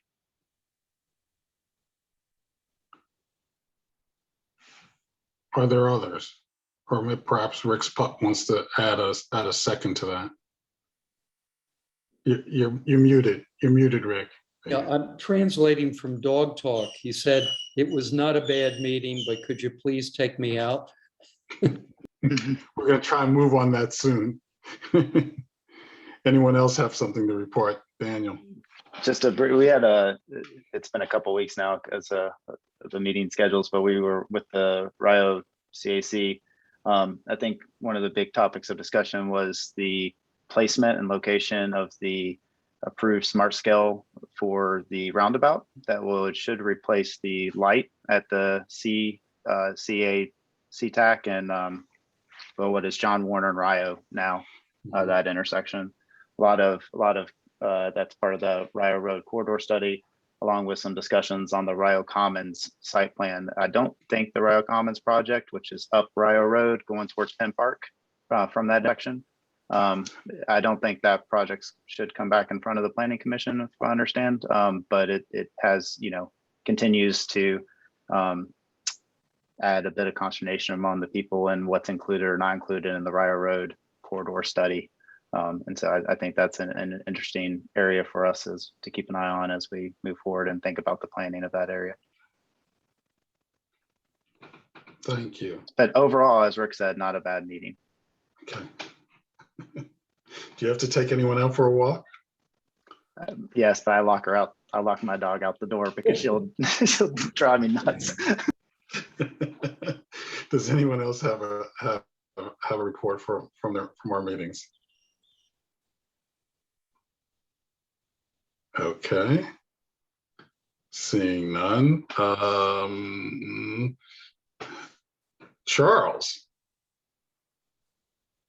Are there others? Or perhaps Rick's pup wants to add a second to that. You're muted. You're muted, Rick. Yeah, I'm translating from Dog Talk. He said, it was not a bad meeting, but could you please take me out? We're going to try and move on that soon. Anyone else have something to report? Daniel. Just we had it's been a couple of weeks now as the meeting schedules, but we were with the Rio CAC. I think one of the big topics of discussion was the placement and location of the approved smart scale for the roundabout that should replace the light at the CTAC and what is John Warner and Rio now, that intersection. A lot of that's part of the Rio Road corridor study, along with some discussions on the Rio Commons site plan. I don't think the Rio Commons project, which is up Rio Road going towards Penn Park from that direction, I don't think that project should come back in front of the Planning Commission, if I understand. But it has, continues to add a bit of consternation among the people and what's included or not included in the Rio Road corridor study. And so I think that's an interesting area for us to keep an eye on as we move forward and think about the planning of that area. Thank you. But overall, as Rick said, not a bad meeting. Okay. Do you have to take anyone out for a walk? Yes, but I lock her out. I lock my dog out the door because she'll drive me nuts. Does anyone else have a report from our meetings? Okay. Seeing none. Charles.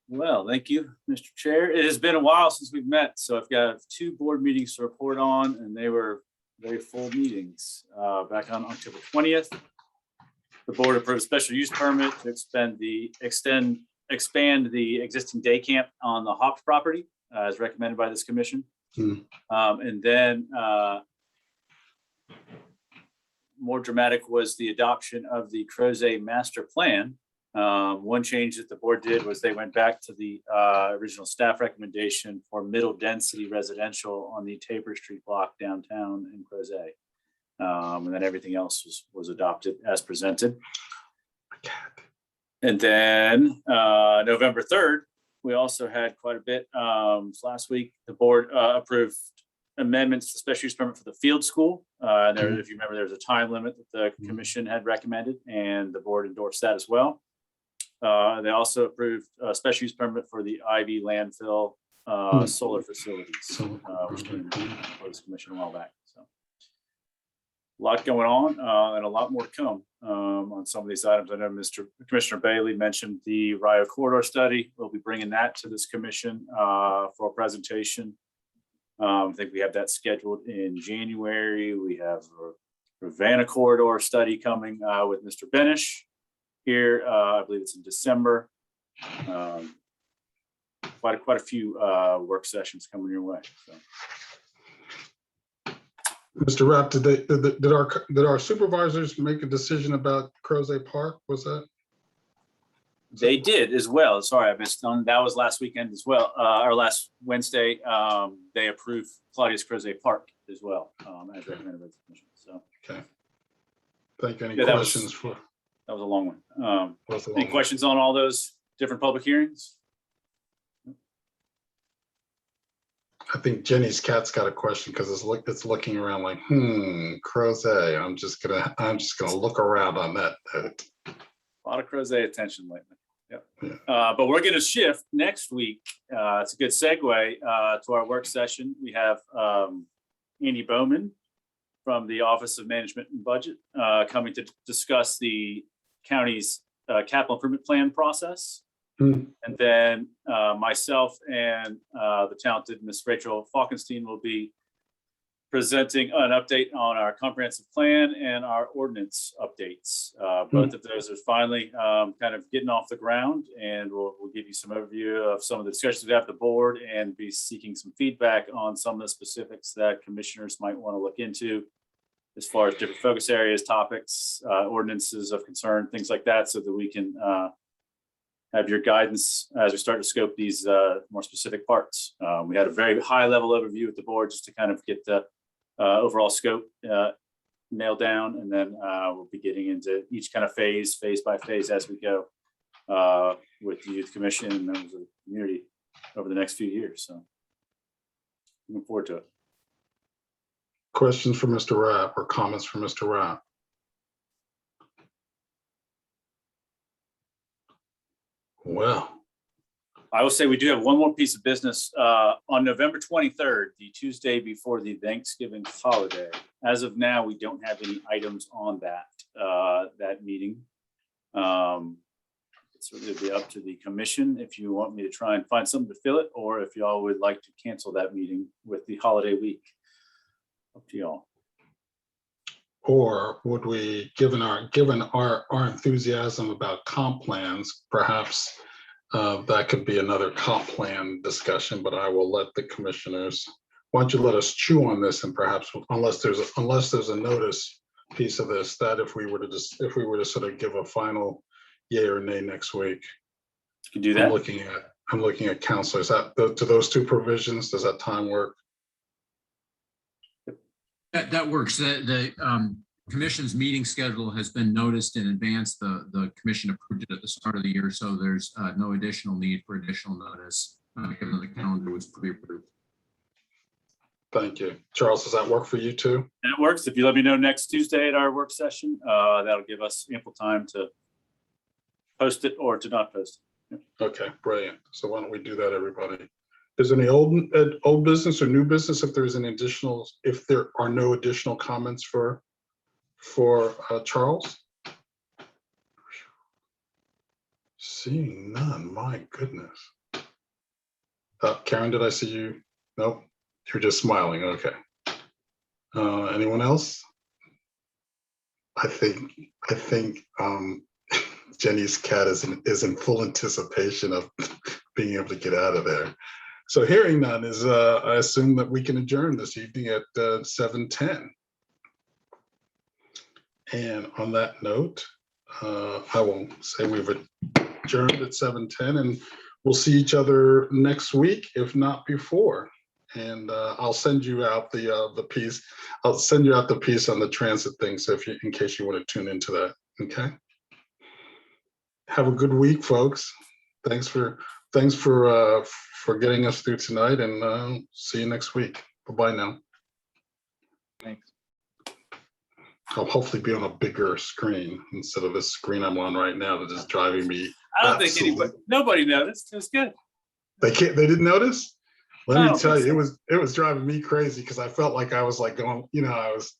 Well, thank you, Mr. Chair. It has been a while since we've met, so I've got 2 board meetings to report on, and they were very full meetings. Back on October 20th, the board approved a special use permit to expand the existing day camp on the Hops property, as recommended by this commission. And then more dramatic was the adoption of the Crozet master plan. One change that the board did was they went back to the original staff recommendation for middle density residential on the Tabor Street block downtown in Crozet. And then everything else was adopted as presented. And then November 3rd, we also had quite a bit. Last week, the board approved amendments to the special use permit for the field school. And there, if you remember, there was a time limit that the commission had recommended, and the board endorsed that as well. They also approved a special use permit for the Ivy landfill solar facilities, which came before this commission a while back. So a lot going on and a lot more to come on some of these items. I know Commissioner Bailey mentioned the Rio corridor study. We'll be bringing that to this commission for a presentation. I think we have that scheduled in January. We have a Ravenna corridor study coming with Mr. Benish here. I believe it's in December. Quite a few work sessions coming your way. So. Mr. Rapp, did our supervisors make a decision about Crozet Park? Was that? They did as well. Sorry, I missed on. That was last weekend as well, or last Wednesday. They approved Claudius Crozet Park as well, as recommended by the commission. So, okay. Thank you. Any questions for? That was a long one. Any questions on all those different public hearings? I think Jenny's cat's got a question because it's looking around like, Crozet. I'm just gonna look around on that note. A lot of Crozet attention lately. Yep. Yeah. But we're gonna shift next week. It's a good segue to our work session. We have Andy Bowman from the Office of Management and Budget coming to discuss the county's capital improvement plan process. And then myself and the talented Miss Rachel Falkenstein will be presenting an update on our comprehensive plan and our ordinance updates. Both of those are finally kind of getting off the ground, and we'll give you some overview of some of the discussions we have at the board and be seeking some feedback on some of the specifics that commissioners might want to look into as far as different focus areas, topics, ordinances of concern, things like that, so that we can have your guidance as we start to scope these more specific parts. We had a very high level overview with the board just to kind of get the overall scope nailed down, and then we'll be getting into each kind of phase by phase as we go with the Youth Commission and members of the community over the next few years. So looking forward to it. Questions for Mr. Rapp or comments for Mr. Rapp? Well, I will say we do have one more piece of business on November 23rd, the Tuesday before the Thanksgiving holiday. As of now, we don't have any items on that meeting. It's really be up to the commission if you want me to try and find something to fill it, or if y'all would like to cancel that meeting with the holiday week. Up to y'all. Or would we, given our enthusiasm about comp plans, perhaps that could be another comp plan discussion, but I will let the commissioners, why don't you let us chew on this, and perhaps unless there's a notice piece of this, that if we were to sort of give a final yay or nay next week. You can do that. I'm looking at council. Is that to those two provisions? Does that time work? That works. The commission's meeting schedule has been noticed in advance. The commission approved it at the start of the year, so there's no additional need for additional notice, given the calendar was pre-approved. Thank you. Charles, does that work for you too? That works. If you let me know next Tuesday at our work session, that'll give us ample time to post it or to not post it. Yep. Okay, brilliant. So why don't we do that, everybody? Is there any old business or new business if there are no additional comments for Charles? Seeing none, my goodness. Karen, did I see you? Nope, you're just smiling, okay. Anyone else? I think Jenny's cat is in full anticipation of being able to get out of there. So hearing none is, I assume that we can adjourn this evening at 7:10. And on that note, I will say we've adjourned at 7:10, and we'll see each other next week, if not before. And I'll send you out the piece. I'll send you out the piece on the transit thing, so in case you want to tune into that. Okay. have a good week, folks. Thanks for getting us through tonight, and see you next week. Bye-bye now. Thanks. I'll hopefully be on a bigger screen instead of this screen I'm on right now that is driving me. I don't think nobody noticed. It was good. They didn't notice? Let I me don't tell think you, so. it was driving me crazy because I felt like I was like going, I was